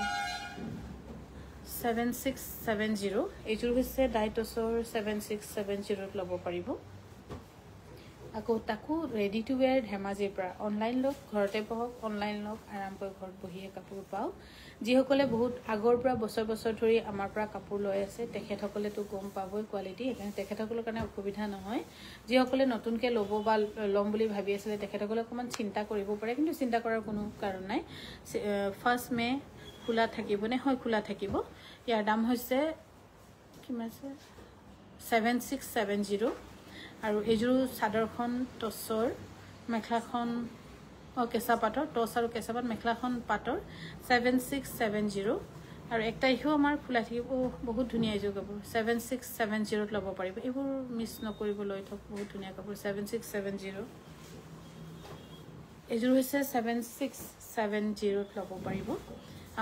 7670 এইযোৰ হৈছে ডাইটছৰ 7670 ল'ব পাৰিব আকৌ তাকো ৰেডি টু ৱেৰ ধেমাজিৰ পৰা অনলাইন লওক ঘৰতে বহক অনলাইন লওক আৰামকৈ ঘৰত বহিয়ে কাপোৰ পাওঁ যিসকলে বহুত আগৰ পৰা বছৰ ধৰি আমাৰ পৰা কাপোৰ লৈ আছে তেখেতসকলেতো গম পাবই কোৱালিটি সেইকাৰণে তেখেতসকলৰ কাৰণে অসুবিধা নহয় যিসকলে নতুনকৈ ল'ম বুলি ভাবি আছিলে তেখেতসকলে অকণমান চিন্তা কৰিব পাৰে কিন্তু চিন্তা কৰাৰ কোনো কাৰণ নাই 1 মে খোলা থাকিবনে হয় খোলা থাকিব ইয়াৰ দাম হৈছে কিমান আছে 7670 আৰু এইযোৰ চাদৰখন টচৰ মেখেলাখন কেঁচা পাটৰ টচ আৰু কেঁচা পাট মেখেলাখন পাটৰ 7670 আৰু 1 তাৰিখেও আমাৰ খোলা থাকিব বহুত ধুনীয়া এইযোৰ কাপোৰ 7670 ল'ব পাৰিব এইবোৰ মিছ নকৰিব লৈ থওক বহুত ধুনীয়া কাপোৰ 7670 এইযোৰ হৈছে 7670 ল'ব পাৰিব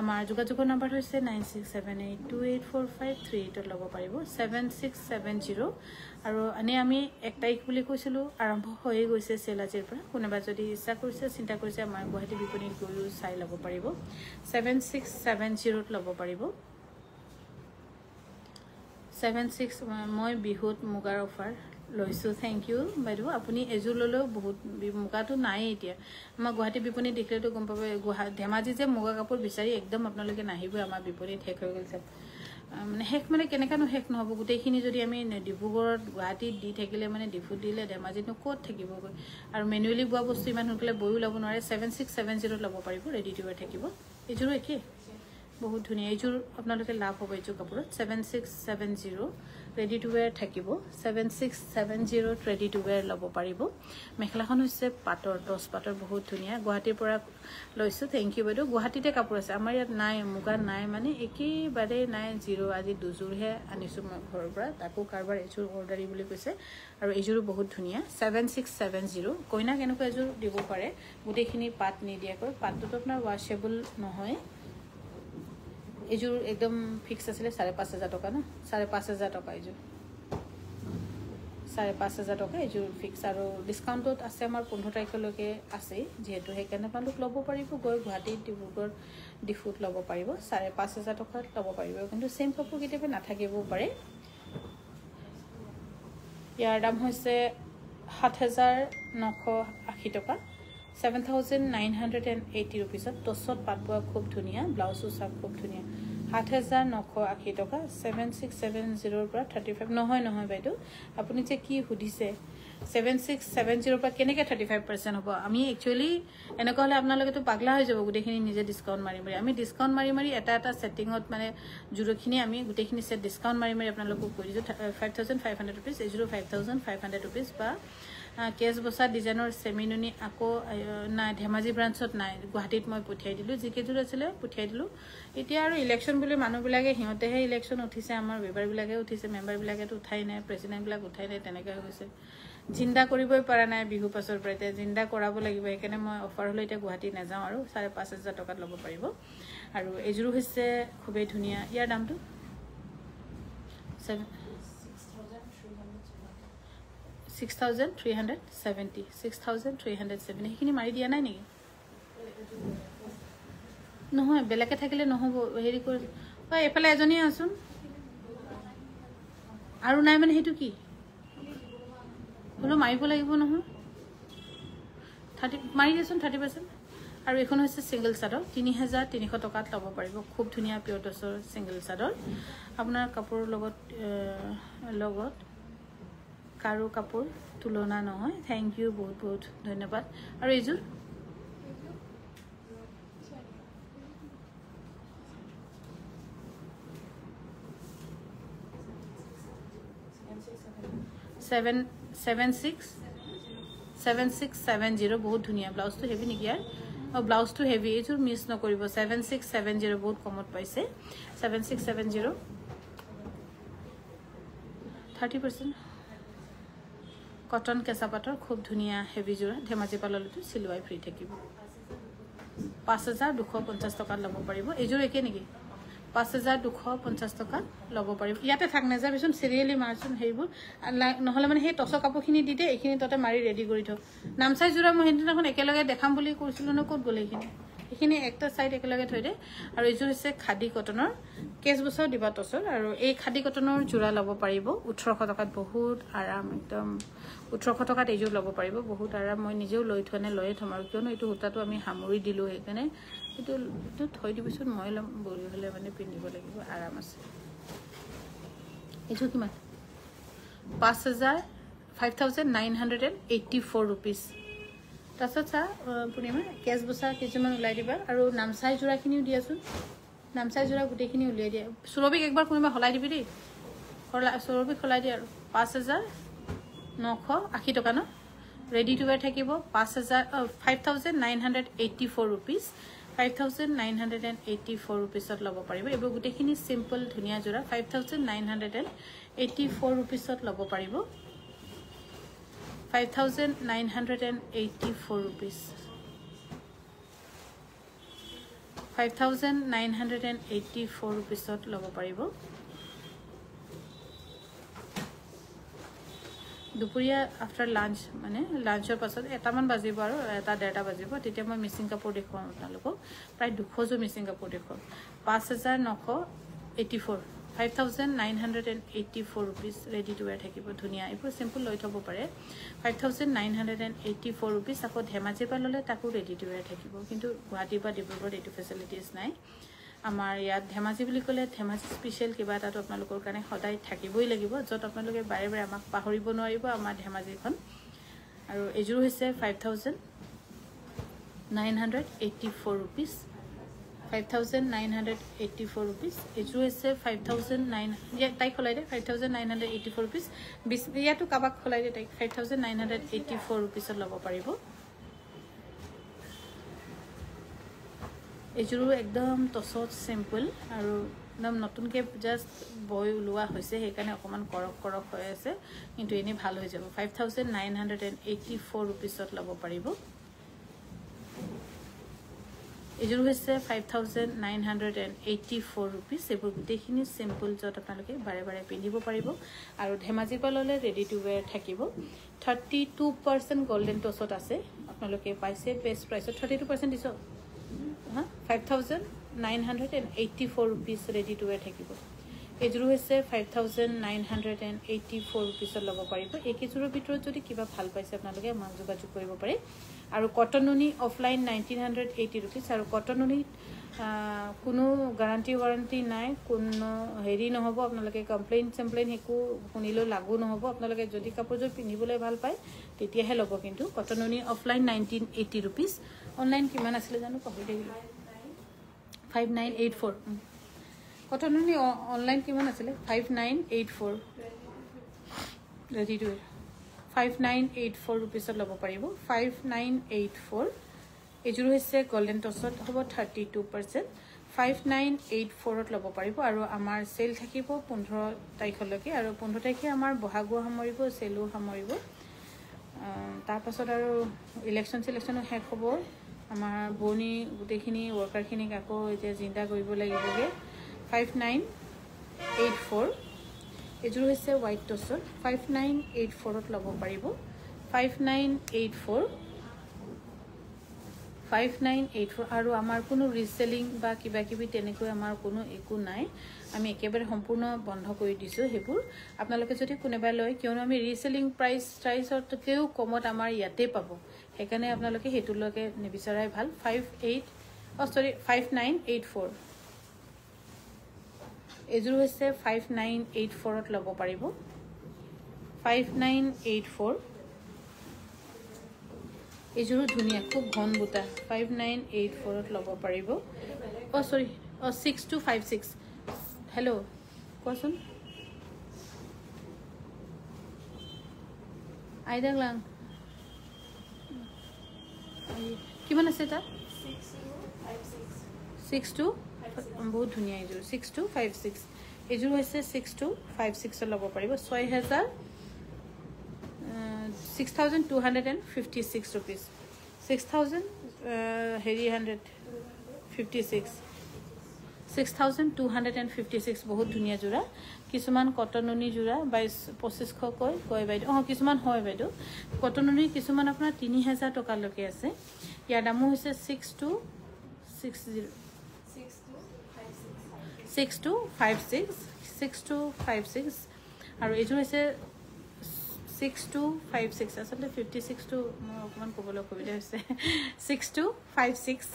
আমাৰ যোগাযোগৰ নম্বৰ হৈছে 9678284538 ল'ব পাৰিব 7670 আৰু আমি 1 তাৰিখ বুলি কৈছিলোঁ আৰম্ভ হৈয়ে গৈছে চেল আজিৰ পৰা কোনোবা যদি ইচ্ছা কৰিছে চিন্তা কৰিছে আমাৰ গুৱাহাটী বিপণীত গৈও চাই ল'ব পাৰিব 7670 ল'ব পাৰিব 76 মই বিহুত মুগাৰ অফাৰ লৈছো থ্যাংক ইউ বাইদেউ আপুনি এজোৰ ললেও বহুত মুগাটো নাই এতিয়া আমাৰ গুৱাহাটী বিপণী দেখিলেতো গম পাব ধেমাজি যে মুগা কাপোৰ বিচাৰি একদম আপোনালোকে নাহিবই আমাৰ বিপণীত শেষ হৈ গৈছে মানে শেষ মানে কেনেকানো শেষ নহ'ব গোটেইখিনি যদি আমি ডিব্ৰুগড়ত গুৱাহাটীত দি থাকিলে মানে ডিফুত দিলে ধেমাজিতনো ক'ত থাকিবগৈ আৰু মেনুৱেলি বোৱা বস্তু ইমান সোনকালে বৈও ল'ব নোৱাৰে 7670 ল'ব পাৰিব ৰেডি টু ৱেৰ থাকিব এইযোৰো একে বহুত ধুনীয়া এইযোৰ আপোনালোকে লাভ হ'ব এইযোৰ কাপোৰত 7670 ৰেডি টু ৱেৰ থাকিব 7670 ৰেডি টু ৱেৰ ল'ব পাৰিব মেখেলাখন হৈছে পাটৰ টচ পাটৰ বহুত ধুনীয়া গুৱাহাটীৰ পৰা লৈছো থ্যাংক ইউ বাইদেউ গুৱাহাটীতে কাপোৰ আছে আমাৰ ইয়াত নাই মুগা নাই মানে একেবাৰে নাই জিৰো আজি দুযোৰহে আনিছো মই ঘৰৰ পৰা তাকো কাৰবাৰ এযোৰ অৰ্ডাৰী বুলি কৈছে আৰু এইযোৰো বহুত ধুনীয়া 7670 কইনা কেনেকুৱা এযোৰ দিব পাৰে গোটেইখিনি পাট নিদিয়াকৈ পাটটো আপোনাৰ ৱাশেবল নহয় এযোৰ একদম ফিক্স আছিলে 5500 টকা ন 5500 টকা এযোৰ 5500 টকা এযোৰ ফিক্স আৰু ডিসকাউন্টত আছে আমাৰ 15 তাৰিখলৈকে আছে যেহেতু হেকানে আপোনালোক ল'ব পাৰিব গৈ গুৱাহাটী ডিব্ৰুগড় ডিফুট ল'ব পাৰিব 5500 টকাত ল'ব পাৰিব কিন্তু সেম কাপোৰ কেতিয়াবা নাথাকিবও পাৰে ইয়াৰ দাম হৈছে 7980 টকা 7980 rupees টছত পাতবোৱা খুব ধুনীয়া ব্লাউজও সব খুব ধুনীয়া 7980 টকা 7670 পৰা 35 নহয় বাইদেউ আপুনি যে কি হুদিছে 7670 পৰা কেনেকে 35% হ'ব আমি একচুয়ালি এনেকৈ হলে আপোনালোকে তো পাগলা হৈ যাব গুটেখিনি নিজে ডিসকাউন্ট মাৰি আমি ডিসকাউন্ট মাৰি এটা সেটিংত মানে জুৰখিনি আমি গুটেখিনি সেট ডিসকাউন্ট মাৰি আপোনালোকক কৈ দিছো 5500 rupees এজুৰো 5500 rupees বা কেস বসা ডিজাইনৰ সেমিনুনি আকো না ধেমাজি ব্ৰাঞ্চত নাই গুৱাহাটীত মই পঠিয়াই দিলো জিকেজুৰ আছিল পঠিয়াই দিলো এতিয়া আৰু ইলেকশন বুলি মানুহ বিলাকে হিয়তেহে ইলেকশন উঠিছে আমাৰ মেম্বাৰ বিলাকে উঠিছে মেম্বাৰ বিলাকে তো উঠাই নাই প্ৰেসিডেন্ট বিলাক উঠাই নাই তেনেকৈ হৈ গৈছে জিন্দা কৰিবই পৰা নাই বিহু পাছৰ পৰা এতিয়া জিন্দা কৰাব লাগিব একেনে মই অফাৰ হলে এতিয়া গুৱাহাটী নাযাওঁ আৰু 5500 টকাত ল'ব পাৰিব আৰু এজুৰু হৈছে খুবেই ধুনীয়া ইয়াৰ দামটো 6370 সেইখিনি মাৰি দিয়া নাই নেকি নহয় বেলেগে থাকিলে নহব হেৰি কৰি এফালে এজনী আছোন আৰু নাই মানে হেতু কি হলো মাৰিব লাগিব নহয় 30 মাৰি দিছোন 30% আৰু এখন হৈছে সিঙ্গেল চাদৰ 3300 টকাত ল'ব পাৰিব খুব ধুনীয়া পিয়ৰ টছৰ সিঙ্গেল চাদৰ আপোনাৰ কাপোৰৰ লগত কাৰো কাপোৰ তুলনা নহয় থ্যাংক ইউ বহুত বহুত ধন্যবাদ আৰু এইযোৰ Seven 7670 বহুত ধুনীয়া ব্লাউজ তো হেভি নেকি আৰ ব্লাউজ তো হেভি এজুৰ মিস নকৰিব 7670 বহুত কমত পাইছে 7670 30% কটন কেঁচা পাটৰ খুব ধুনীয়া হেভি জোৰা ধেমাজি পাললৈতো সিলুৱাই ফ্ৰী থাকিব 5250 টকা ল'ব পাৰিব এজুৰ একে নেকি 5250 টকা ল'ব পাৰিব ইয়াতে থাক না যাবিচোন সিৰিয়ালি মাৰচোন হেইবোৰ নহলে মানে হে টছৰ কাপোৰখিনি দিতে এইখিনি ততে মাৰি ৰেডি কৰি থ নামচাই জোৰা মই হেদিনাখন একেলগে দেখাম বুলি কৈছিলো ন ক'ত গলে এইখিনি একটা সাইড একেলগে থৈ দে আৰু এজুৰ হৈছে খাদি কটনৰ কেস বছৰ দিবা টছৰ আৰু এই খাদি কটনৰ জোৰা ল'ব পাৰিব 1800 টকাত বহুত আৰাম একদম 1800 টকাত এজুৰ ল'ব পাৰিব বহুত আৰাম মই নিজেও লৈ থনে লয়ে থম আৰু কিয়নো এইটো হুতাটো আমি হামুৰি দিলো হেকানে এইটো থৈ দিবিচোন মই লম বলি হলে মানে পিন্ধিব লাগিব আৰাম আছে এজু কিমান 5984 rupees তাছত চা পুনিমা কেস বসা কিছুমান উলাই দিবা আৰু নামচাই জোৰাখিনিও দিয়াছোন নামচাই জোৰা গুটেখিনি উলিয়াই দিয়া সুৰবিক একবাৰ কোনবা হলাই দিবি দেই সুৰবিক হলাই দি আৰু 5980 টকা ন ৰেডি টু ৱেৰ থাকিব 5984 rupees 5984 rupees ল'ব পাৰিব এবোৰ গুটেখিনি সিম্পল ধুনিয়া জোৰা 5984 rupees ল'ব পাৰিব 5984 rupees 5984 rupees ল'ব পাৰিব দুপৰীয়া আফটাৰ লাঞ্চ মানে লাঞ্চৰ পাছত এটামান বাজিব আৰু এটা ডেটা বাজিব তেতিয়া মই মিচিং কাপোৰ দেখুৱাম আপোনালোকক প্ৰায় 200 জো মিচিং কাপোৰ দেখুৱাম 5984 5,984 rupees ready to wear থাকিব ধুনিয়া এবোৰ সিম্পল লৈ থব পাৰে 5,984 rupees আকৌ ধেমাজি পা ললে তাকো ready to wear থাকিব কিন্তু গুৱাহাটী বা ডিব্ৰুগড়ত এটো ফেসিলিটিজ নাই আমাৰ ইয়াত ধেমাজি বুলি ক'লে ধেমাজি স্পেশাল কিবা এটা আপোনালোকৰ কাৰণে সদায় থাকিবই লাগিব যত আপোনালোকে বাৰে বাৰে আমাক পাহৰিব নোৱাৰিব আমাৰ ধেমাজিখন আৰু এজুৰ হৈছে 5,984 rupees 5,984 rupees এজুৰ হৈছে 5,900 ইয়া তাই খলাই দে 5,984 rupees ইয়াটো কাবাক খলাই দে তাই 5,984 rupees লব পাৰিব এজুৰো একদম টছত সিম্পল আৰু একদম নতুনকে জাস্ট বয় উলোৱা হৈছে হেকানে অকমান কৰক হৈ আছে কিন্তু এনে ভাল হৈ যাব 5,984 rupees লব পাৰিব এজুৰ হৈছে 5,984 rupees এবোৰ গুটেখিনি সিম্পল যত আপোনালোকে বাৰে বাৰে পিন্ধিব পাৰিব আৰু ধেমাজি পাললে ৰেডি টু wear থাকিব 32% গোল্ডেন টছত আছে আপোনালোকে পাইছে বেস্ট প্ৰাইসত 32% দিছো 5,984 rupees ready to wear থাকিব এজুৰ হৈছে 5,984 rupees লব পাৰিব একেজুৰৰ ভিতৰত যদি কিবা ভাল পাইছে আপোনালোকে আমাক যোগাযোগ কৰিব পাৰে আৰু কটন নুনি অফলাইন 1980 rupees আৰু কটন নুনি কোনো গ্যাৰান্টি নাই কোনো হেৰি নহব আপোনালোকে কমপ্লেইন হেকু শুনিলো লাগু নহব আপোনালোকে যদি কাপোৰজোৰ পিন্ধিবলৈ ভাল পায় তেতিয়াহে লব কিন্তু কটন নুনি অফলাইন 1980 rupees অনলাইন কিমান আছিল জানো পাহৰি থাকিলো 5984 কটন নুনি অনলাইন কিমান আছিল 5984 ৰেডি টু 5,984 rupees লব পাৰিব 5,984 এজুৰ হৈছে গোল্ডেন টছত হ'ব 32% 5,984 লব পাৰিব আৰু আমাৰ সেল থাকিব 15 তাৰিখলৈকে আৰু 15 তাৰিখে আমাৰ বহাগো সামৰিব সেলো সামৰিব তাৰ পাছত আৰু ইলেকশন শেষ হ'ব আমাৰ বনি গুটেখিনি ওয়াৰ্কাৰখিনি আকৌ এতিয়া জিন্দা কৰিব লাগিবগে 5,984 এজুৰ হৈছে হোৱাইট টছত 5,984 লব পাৰিব 5,984 আৰু আমাৰ কোনো ৰিসেলিং বা কিবা কিবি তেনেকৈ আমাৰ কোনো একো নাই আমি একেবাৰে সম্পূৰ্ণ বন্ধ কৰি দিছো হেবোৰ আপোনালোকে যদি কোনেবা লয় কিয়নো আমি ৰিসেলিং প্ৰাইসতকেও কমত আমাৰ ইয়াতে পাব হেকানে আপোনালোকে হেতুলৈকে নিবিচাৰাই ভাল 5,984 এজুৰ হৈছে 5,984 লব পাৰিব 5,984 এজুৰো ধুনিয়া খুব ঘন বুটা 5,984 লব পাৰিব 6256 হেল্ল কোৱাচোন আইদাংলাং কিমান আছে তা 62 বহুত ধুনিয়া এজুৰ 6256 এজুৰ হৈছে 6256 লব পাৰিব 6,256 rupees 6,256 বহুত ধুনিয়া জোৰা কিছুমান কটন নুনি জোৰা 22-2500 কয় বাইদেউ কিছুমান হয় বাইদেউ কটন নুনি কিছুমান আপোনাৰ 3,000 টকা লৈকে আছে ইয়াৰ দাম হৈছে 6256 আৰু এজুৰ হৈছে 6256 আসলে 56 to অকমান কবল কবিতা হৈছে 6256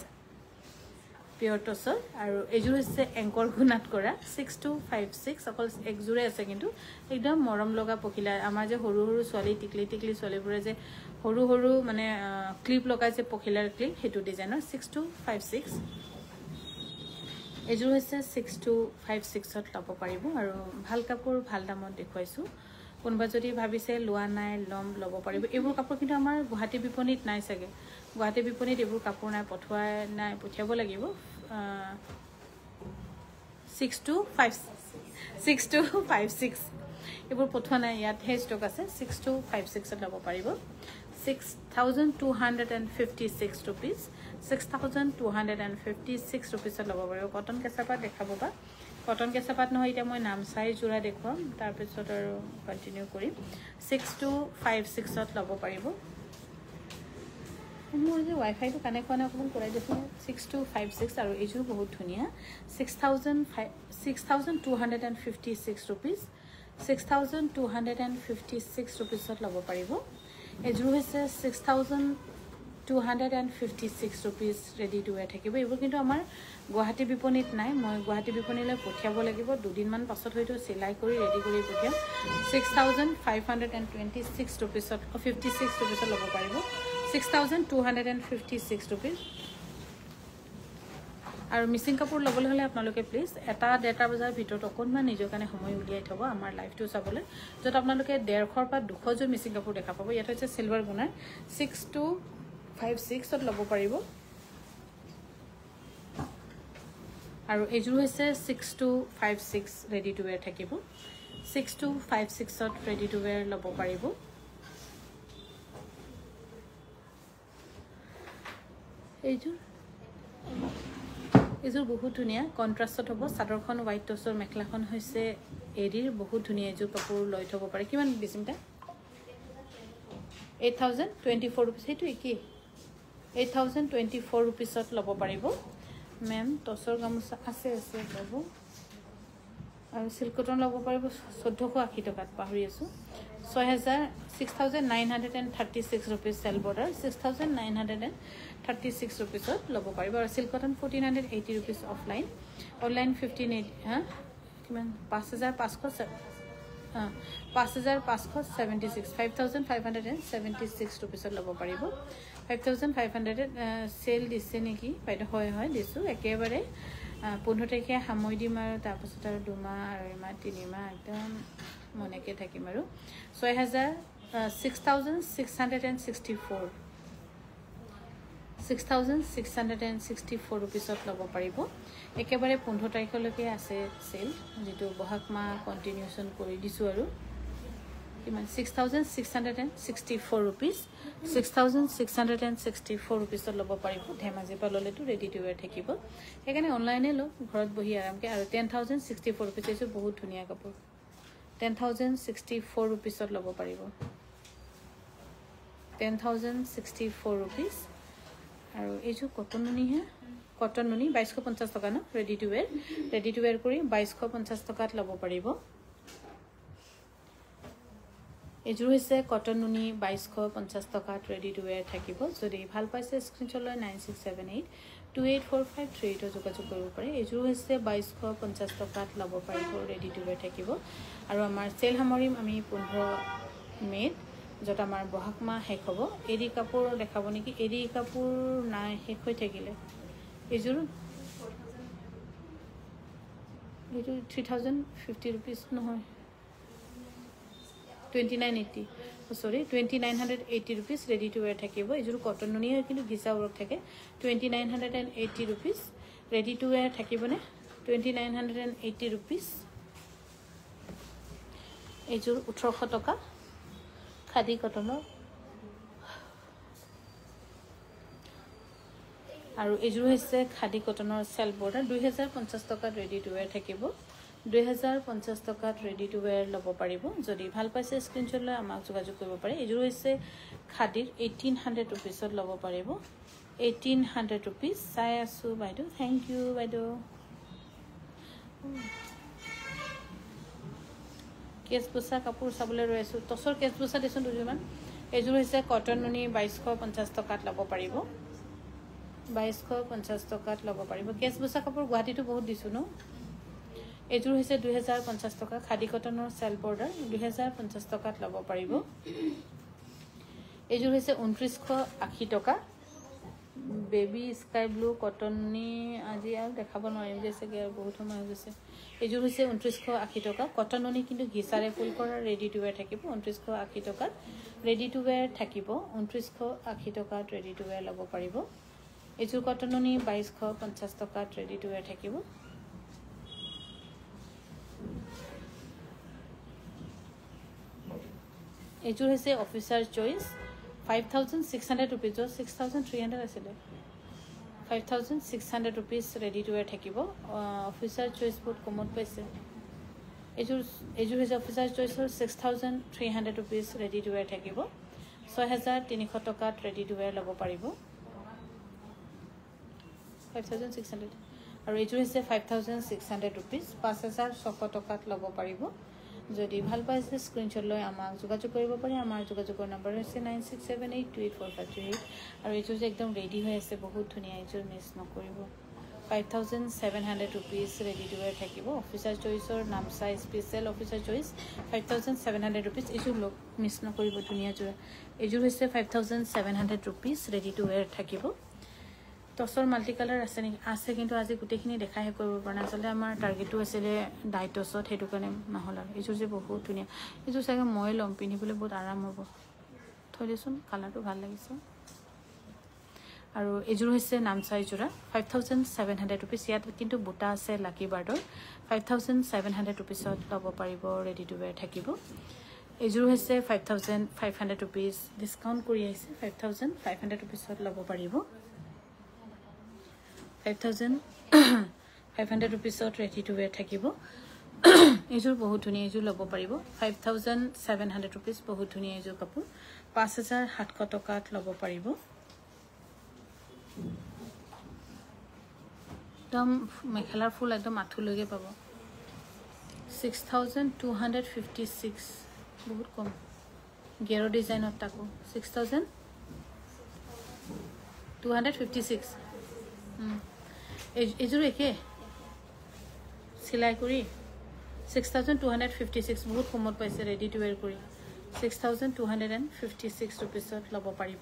পিওর টসৰ আৰু এজুৰ হৈছে এংকৰ গুণাত কৰা 6256 অকল এক জুৰে আছে কিন্তু একদম মৰম লগা পখিলা আমাৰ যে হৰু হৰু ছোৱালী টিকলি ছোৱালীবোৰে যে হৰু মানে ক্লিপ লগাই যে পখিলাৰ ক্লিপ হেতু ডিজাইনৰ 6256 এজুৰ হৈছে 6256 লব পাৰিব আৰু ভাল কাপোৰ ভাল দামত দেখুৱাইছো কোনবা যদি ভাবিছে লোৱা নাই লব পাৰিব এবোৰ কাপোৰ কিন্তু আমাৰ গুৱাহাটী বিপণিত নাই সাগে গুৱাহাটী বিপণিত এবোৰ কাপোৰ নাই পঠিয়াব লাগিব 6256 এবোৰ পঠোৱা নাই ইয়াত হে ষ্টক আছে 6256 লব পাৰিব 6,256 rupees 6,256 rupees লব পাৰিব কটন কেঁচাপাত দেখাব বা কটন কেঁচাপাত নহয় এটা মই নাম চাই জোৰা দেখুৱাম তাৰ পিছত আৰু কন্টিনিউ কৰিম 6,256 লব পাৰিব মোৰ যে ৱাইফাইটো কানেক্ট হোৱা নাই অকণমান কৰাই দিছোঁ 6256 আৰু এইযোৰ বহুত ধুনীয়া 6256 ৰুপিজ 6256 ৰুপিজত ল'ব পাৰিব এইযোৰ হৈছে 6256 ৰুপিজ ৰেডি টু ৱেৰ থাকিব এইবোৰ কিন্তু আমাৰ গুৱাহাটী বিপণীত নাই মই গুৱাহাটী বিপণীলৈ পঠিয়াব লাগিব দুদিনমান পাছত হয়তো চিলাই কৰি ৰেডি কৰি পঠিয়াম 6526 ৰুপিজত 56 ৰুপিজত ল'ব পাৰিব 6256 ৰুপিজ আৰু মিচিং কাপোৰ ল'বলৈ হ'লে আপোনালোকে প্লিজ এটা 1:30 বজাৰ ভিতৰত অকণমান নিজৰ কাৰণে সময় উলিয়াই থ'ব আমাৰ লাইফটো চাবলৈ য'ত আপোনালোকে 150 পৰা 200 যোৰ মিচিং কাপোৰ দেখা পাব ইয়াত হৈছে চিলভাৰ গুণাৰ 6256ত ল'ব পাৰিব আৰু এইযোৰ হৈছে 6256 ৰেডি টু ৱেৰ থাকিব 6256ত ৰেডি টু ৱেৰ ল'ব পাৰিব এইযোৰ বহুত ধুনীয়া কণ্ট্ৰাষ্টত হ'ব চাদৰখন হোৱাইট টচৰ মেখেলাখন হৈছে এৰিৰ বহুত ধুনীয়া এইযোৰ কাপোৰ লৈ থ'ব পাৰে কিমান বেছিমটা 8024 ৰুপিজ সেইটো কি 8024 ৰুপিজত ল'ব পাৰিব মেম টচৰ গামোচা আছে ল'ব আৰু সিল্ক কটন ল'ব পাৰিব 1480 টকাত পাহৰি আছোঁ 6936 ৰুপিজ চেল বৰ্ডাৰ 6936 ৰুপিজত ল'ব পাৰিব আৰু silk cotton 1480 rupees offline online 1580 কিমান 5576 ৰুপিজত ল'ব পাৰিব 5500 চেল দিছে নেকি বাইদেউ হয় দিছোঁ একেবাৰে 15 তাৰিখে সামৰি দিম আৰু তাৰপাছত আৰু 2 মাহ আৰু এমাহ 3 মাহ একদম মনেকে থাকিম আৰু 6664 ৰুপিজত ল'ব পাৰিব একেবাৰে 15 তাৰিখলৈকে আছে চেল যেটো বহাগ মাহ কন্টিনিউশন কৰি দিছো আৰু কিমান 6664 ৰুপিজ 6664 ৰুপিজত ল'ব পাৰিব ধেমাজি পৰা ল'লেতো ৰেডি টু ৱেৰ থাকিব সেইকাৰণে অনলাইনে লওক ঘৰত বহি আৰামকে আৰু 10064 ৰুপিজ এইটো বহুত ধুনীয়া কাপোৰ 10064 ৰুপিজত ল'ব পাৰিব 10064 ৰুপিজ আৰু এইটো কটন নুনি 2250 টকা ন ৰেডি টু ৱেৰ কৰি 2250 টকাত ল'ব পাৰিব এইযোৰ হৈছে কটন নুনি 2250 টকাত ৰেডি টু ৱেৰ থাকিব যদি ভাল পাইছে স্ক্ৰিনশ্বট লৈ 9678284538 যোগাযোগ কৰিব পাৰে এইযোৰ হৈছে 2250 টকাত ল'ব পাৰিব ৰেডি টু ৱেৰ থাকিব আৰু আমাৰ চেল সামৰিম আমি 15 মে'ত যত আমাৰ বহাগ মাহ শেষ হ'ব এৰি কাপোৰ দেখাব নেকি এৰি কাপোৰ নাই শেষ হৈ থাকিলে এইযোৰ এইটো 3050 ৰুপিজ নহয় 2980 ৰুপিজ ৰেডি টু ৱেৰ থাকিব এইযোৰ কটন নুনি হয় কিন্তু ঘিচা ৱৰ্ক থাকে 2980 ৰুপিজ ৰেডি টু ৱেৰ থাকিবনে 2980 ৰুপিজ এইযোৰ 1800 টকা খাদি কটনৰ আৰু এইযোৰ হৈছে খাদি কটনৰ সেল বৰ্ডাৰ 2050 টকাত ৰেডি টু ৱেৰ থাকিব 2050 টকাত ৰেডি টু ৱেৰ ল'ব পাৰিব যদি ভাল পাইছে স্ক্ৰিনশ্বট লৈ আমাক যোগাযোগ কৰিব পাৰে এইযোৰ হৈছে খাদিৰ 1800 ৰুপিজত ল'ব পাৰিব 1800 ৰুপিজ চাই আছো বাইদেউ থ্যাংক ইউ বাইদেউ কেছ পোছা কাপোৰ চাবলৈ ৰৈ আছো টচৰ কেছ পোছা দিছো দুজনমান এইযোৰ হৈছে কটন নুনি 2250 টকাত ল'ব পাৰিব 2250 টকাত ল'ব পাৰিব কেছ পোছা কাপোৰ গুৱাহাটীটো বহুত দিছো ন এইযোৰ হৈছে 2050 টকা খাদি কটনৰ সেল বৰ্ডাৰ 2050 টকাত ল'ব পাৰিব এইযোৰ হৈছে 2980 টকা বেবি স্কাই ব্লু কটননি আজি আৰু দেখাব নোৱাৰিম যে সেগে বহুত সময় হৈ গৈছে এইযোৰ হৈছে 2980 টকা কটননি কিন্তু ঘিচাৰে ফুল কৰা ৰেডি টু ৱেৰ থাকিব 2980 টকাত ৰেডি টু ৱেৰ থাকিব 2980 টকাত ৰেডি টু ৱেৰ ল'ব পাৰিব এইযোৰ কটননি 2250 টকাত ৰেডি টু ৱেৰ থাকিব এইযোৰ হৈছে অফিচাৰ চইচ 5600 ৰুপিজ 6300 আছিল 5600 ৰুপিজ ৰেডি টু ৱেৰ থাকিব অফিচাৰ চইচ বহুত কমত পাইছে এইযোৰ হৈছে অফিচাৰ চইচৰ 6300 ৰুপিজ ৰেডি টু ৱেৰ থাকিব 6300 টকাত ৰেডি টু ওয়্যাৰ ল'ব পাৰিব 5600 আৰু এইটো হৈছে 5600 रुपीस 5600 টকাত ল'ব পাৰিব যদি ভাল পাইছে স্ক্ৰিনশ্বট লৈ আমাক যোগাযোগ কৰিব পাৰে আমাৰ যোগাযোগৰ নম্বৰ হৈছে 9678284538 আৰু এইটো যে একদম ৰেডি হৈ আছে বহুত ধুনীয়া এইটো মিছ নকৰিব 5700 रुपीस ৰেডি টু ওয়্যাৰ থাকিব অফিচাৰ চইচৰ নামচা স্পেশাল অফিচাৰ চইচ 5700 रुपीस এইটো লক মিছ নকৰিব ধুনীয়া জোৰা এইটো হৈছে 5700 रुपीस ৰেডি টু ওয়্যাৰ থাকিব টসৰ মাল্টি কালাৰ আছে নেকি আছে কিন্তু আজি গুটেখিনি দেখাই কৰিব পৰা নাই আচলতে আমাৰ টাৰ্গেটটো আছিল ডাইটছত হেতু কাৰণে নহল আৰু এইটো যে বহুত ধুনীয়া এইটো চাগে মই লম পিন্ধিবলৈ বহুত আৰাম হ'ব থৈ দিছোন কালাৰটো ভাল লাগিছে আৰু এইযোৰ হৈছে নামচাই জোৰা 5700 रुपीस ইয়াত কিন্তু বুটা আছে লাকি বাৰ্ডৰ 5700 रुपीसত ল'ব পাৰিব ৰেডি টু ওয়্যাৰ থাকিব এইযোৰ হৈছে 5500 रुपीस ডিসকাউন্ট কৰি আছে 5500 रुपीसত ল'ব পাৰিব 5500 रुपीसত ৰেডি টু ওয়্যাৰ থাকিব এইযোৰ বহুত ধুনীয়া এইযোৰ ল'ব পাৰিব 5700 रुपीस বহুত ধুনীয়া এইযোৰ কাপোৰ 5700 টকাত ল'ব পাৰিব একদম মেখেলাৰ ফুল একদম আঠুলৈকে পাব 6256 বহুত কম গেৰো ডিজাইনত তাকো 6256 এইযোৰ একে সিলাই কৰি 6256 বহুত কমত পাইছে ৰেডি টু ওয়্যাৰ কৰি 6256 रुपीसত ল'ব পাৰিব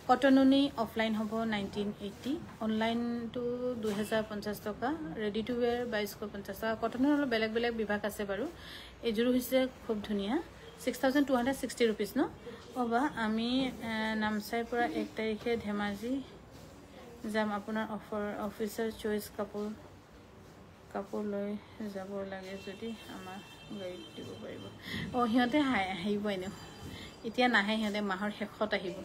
কটননি অফলাইন হ'ব 1980 অনলাইন টু 2050 টকা ৰেডি টু ওয়্যাৰ 2250 টকা কটনৰ অলপ বেলেগ বেলেগ বিভাগ আছে বাৰু এইযোৰ হৈছে খুব ধুনীয়া 6260 रुपीस ন অবা আমি নামচাইৰ পৰা 1 তাৰিখে ধেমাজি যাম আপোনাৰ অফিচাৰ চইচ কাপোৰ লৈ যাব লাগে যদি আমাৰ গাড়ীত দিব পাৰিব সিহঁতে আহিব এনে এতিয়া নাহে সিহঁতে মাহৰ শেষত আহিব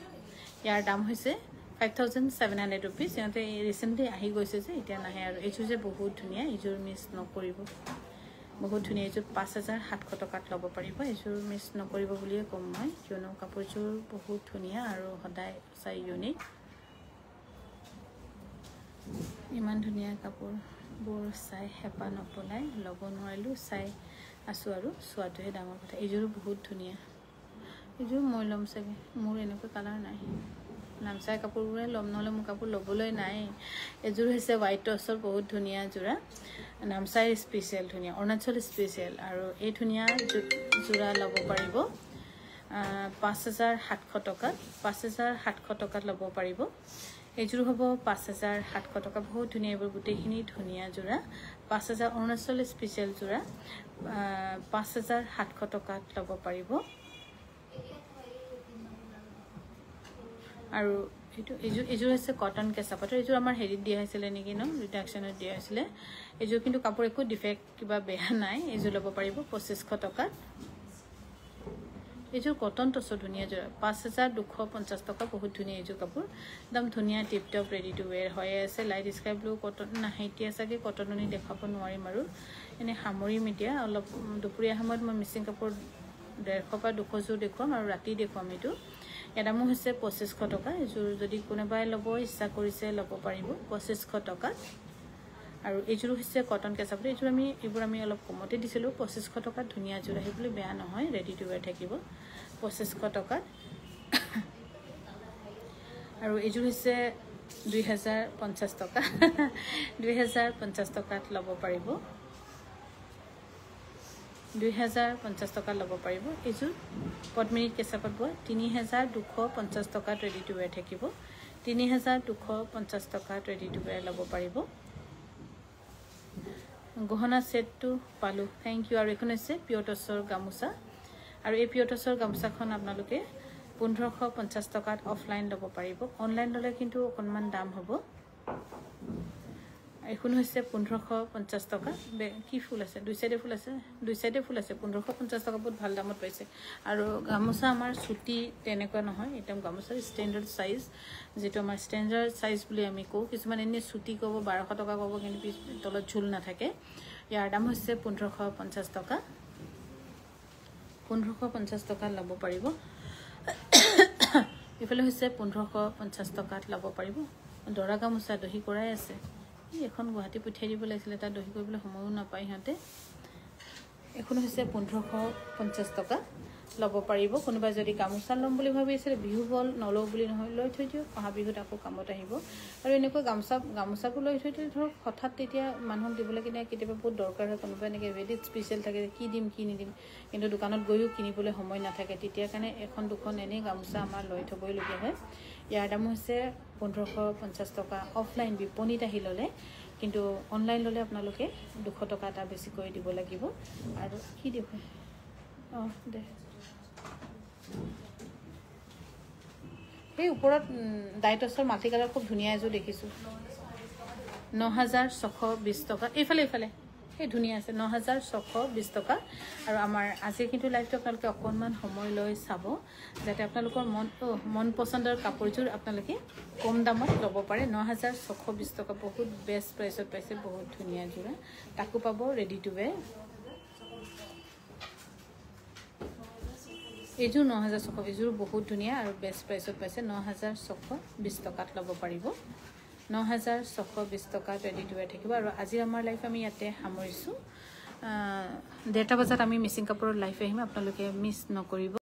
ইয়াৰ দাম হৈছে 5700 रुपीस সিহঁতে ৰিসেন্টলি আহি গৈছে যে এতিয়া নাহে আৰু এইযোৰ যে বহুত ধুনীয়া এইযোৰ মিছ নকৰিব বহুত ধুনীয়া এইযোৰ 5700 টকাত ল'ব পাৰিব এইযোৰ মিছ নকৰিব বুলিয়ে কম মই কিয়নো কাপোৰযোৰ বহুত ধুনীয়া আৰু সদায় চাই ইউনিক ইমান ধুনীয়া কাপোৰবোৰ চাই হেপা নপলাই ল'ব নোৱাৰিলো চাই আছো আৰু সোৱাটোহে ডাঙৰ কথা এইযোৰ বহুত ধুনীয়া এইযোৰ মই ল'ম চাগে মোৰ এনেকুৱা কালাৰ নাই নামচাই কাপোৰবোৰে ল'ম নহলে মোৰ কাপোৰ ল'বলৈ নাই এইযোৰ হৈছে হোৱাইট টছৰ বহুত ধুনীয়া জোৰা নামচাই স্পেশাল ধুনীয়া অৰুণাচল স্পেশাল আৰু এই ধুনীয়া জোৰা ল'ব পাৰিব 5700 টকাত 5700 টকাত ল'ব পাৰিব এইযোৰ হ'ব 5700 টকা বহুত ধুনীয়া এইবোৰ গুটেখিনি ধুনীয়া জোৰা 5000 অৰুণাচল স্পেশাল জোৰা 5700 টকাত ল'ব পাৰিব আৰু এইযোৰ হৈছে কটন কেঁচা পাটৰ এইযোৰ আমাৰ হেৰিত দিয়া হৈছিলে নেকি ন ৰিডাকশ্যনত দিয়া হৈছিলে এইযোৰ কিন্তু কাপোৰ একো ডিফেক্ট কিবা বেয়া নাই এইযোৰ ল'ব পাৰিব 2500 টকাত এইযোৰ কটন টছৰ ধুনীয়া জোৰা 5250 টকা বহুত ধুনীয়া এইযোৰ কাপোৰ একদম ধুনীয়া tip top ready to where হৈ আছে লাইট স্কাই ব্লু কটন নাহে এতিয়া চাগে কটননি দেখাব নোৱাৰিম আৰু এনে সামৰিম এতিয়া অলপ দুপৰীয়া সময়ত মই মিচিং কাপোৰ 150 পৰা 200 জোৰ দেখুৱাম আৰু ৰাতি দেখুৱাম এইটো এদামো হৈছে 2500 টকা এইযোৰ যদি কোনোবাই ল'ব ইচ্ছা কৰিছে ল'ব পাৰিব 2500 টকা আৰু এইযোৰ হৈছে কটন কেঁচাপাট এইযোৰ এইবোৰ আমি অলপ কমতে দিছিলো 2500 টকা ধুনীয়া জোৰ আহিবলৈ বেয়া নহয় ৰেডি টু ওয়্যাৰ থাকিব 2500 টকা আৰু এইযোৰ হৈছে 2050 টকা 2050 টকাত ল'ব পাৰিব 2050 টকা ল'ব পাৰিব এইযোৰ পদ্মিনী কেঁচাপাট বোৱা 3250 টকাত ৰেডি টু ওয়্যাৰ থাকিব 3250 টকাত ৰেডি টু ওয়্যাৰ ল'ব পাৰিব গহনা সেটটো পালো থ্যাংক ইউ আৰু এখন আছে পিয়ৰ টছৰ গামুচা আৰু এই পিয়ৰ টছৰ গামুচাখন আপোনালোকে 1550 টকাত অফলাইন ল'ব পাৰিব অনলাইন ল'লে কিন্তু অকনমান দাম হ'ব এখন হৈছে 1550 টকা কি ফুল আছে দুই সাইডে ফুল আছে 1550 টকা বহুত ভাল দামত পাইছে আৰু গামুচা আমাৰ ছুটি তেনেকুৱা নহয় একদম গামুচা ষ্টেণ্ডাৰ্ড সাইজ যেটো আমাৰ ষ্টেণ্ডাৰ্ড সাইজ বুলি আমি কও কিছুমান এনে ছুটি কব 1200 টকা কব কিন্তু তলত ঝুল না থাকে ইয়াৰ দাম হৈছে 1550 টকা 1550 টকা ল'ব পাৰিব এইফালে হৈছে 1550 টকাত ল'ব পাৰিব দৰা গামোচা দহি কৰাই আছে এখন গুৱাহাটী পঠিয়াই দিব লাগিছিল এটা দহি কৰিবলৈ সময়ো নাপায় সিহঁতে এখন হৈছে 1550 টকা ল'ব পাৰিব কোনোবা যদি গামোচা ল'ম বুলি ভাবি আছে বিহু বল নলও বুলি নহয় লৈ থৈ দিও অহা বিহুত আকৌ কামত আহিব আৰু এনেকৈ গামোচাটো লৈ থৈ দিলে ধৰক হঠাৎ তেতিয়া মানুহক দিবলৈ কিনে কেতিয়াবা বহুত দৰকাৰ হয় কোনোবা এনেকৈ ভেৰি স্পেচিয়েল থাকে কি দিম কি নিদিম কিন্তু দোকানত গৈও কিনিবলৈ সময় নাথাকে তেতিয়া কাৰণে এখন দুখন এনেই গামোচা আমাৰ লৈ থ'বইলগীয়া হয় ইয়াৰ দাম হৈছে 1550 টকা অফলাইন বিপণীত আহি ল'লে কিন্তু অনলাইন ল'লে আপোনালোকে 200 টকা এটা বেছিকৈ দিব লাগিব আৰু কি দিব দে এই ওপৰত ডাইটছৰ মাল্টি কালাৰ খুব ধুনীয়া এযোৰ দেখিছোঁ 9620 টকা এইফালে এই ধুনীয়া আছে 9620 টকা আৰু আমাৰ আজিৰ কিন্তু লাইভটো আপোনালোকে অকণমান সময় লৈ চাব যাতে আপোনালোকৰ মন পচন্দৰ কাপোৰযোৰ আপোনালোকে কম দামত ল'ব পাৰে 9620 টকা বহুত বেষ্ট প্ৰাইচত পাইছে বহুত ধুনীয়া যোৰা তাকো পাব ৰেডি টু ৱেৰ এইযোৰ 9600 এইযোৰ বহুত ধুনীয়া আৰু বেষ্ট প্ৰাইচত পাইছে 9620 টকাত ল'ব পাৰিব 9620 টকাত ৰেডি টু ৱেৰ থাকিব আৰু আজি আমাৰ লাইফ আমি ইয়াতে সামৰিছোঁ 1:30 বজাত আমি মিচিং কাপোৰৰ লাইফ আহিম আপোনালোকে মিছ নকৰিব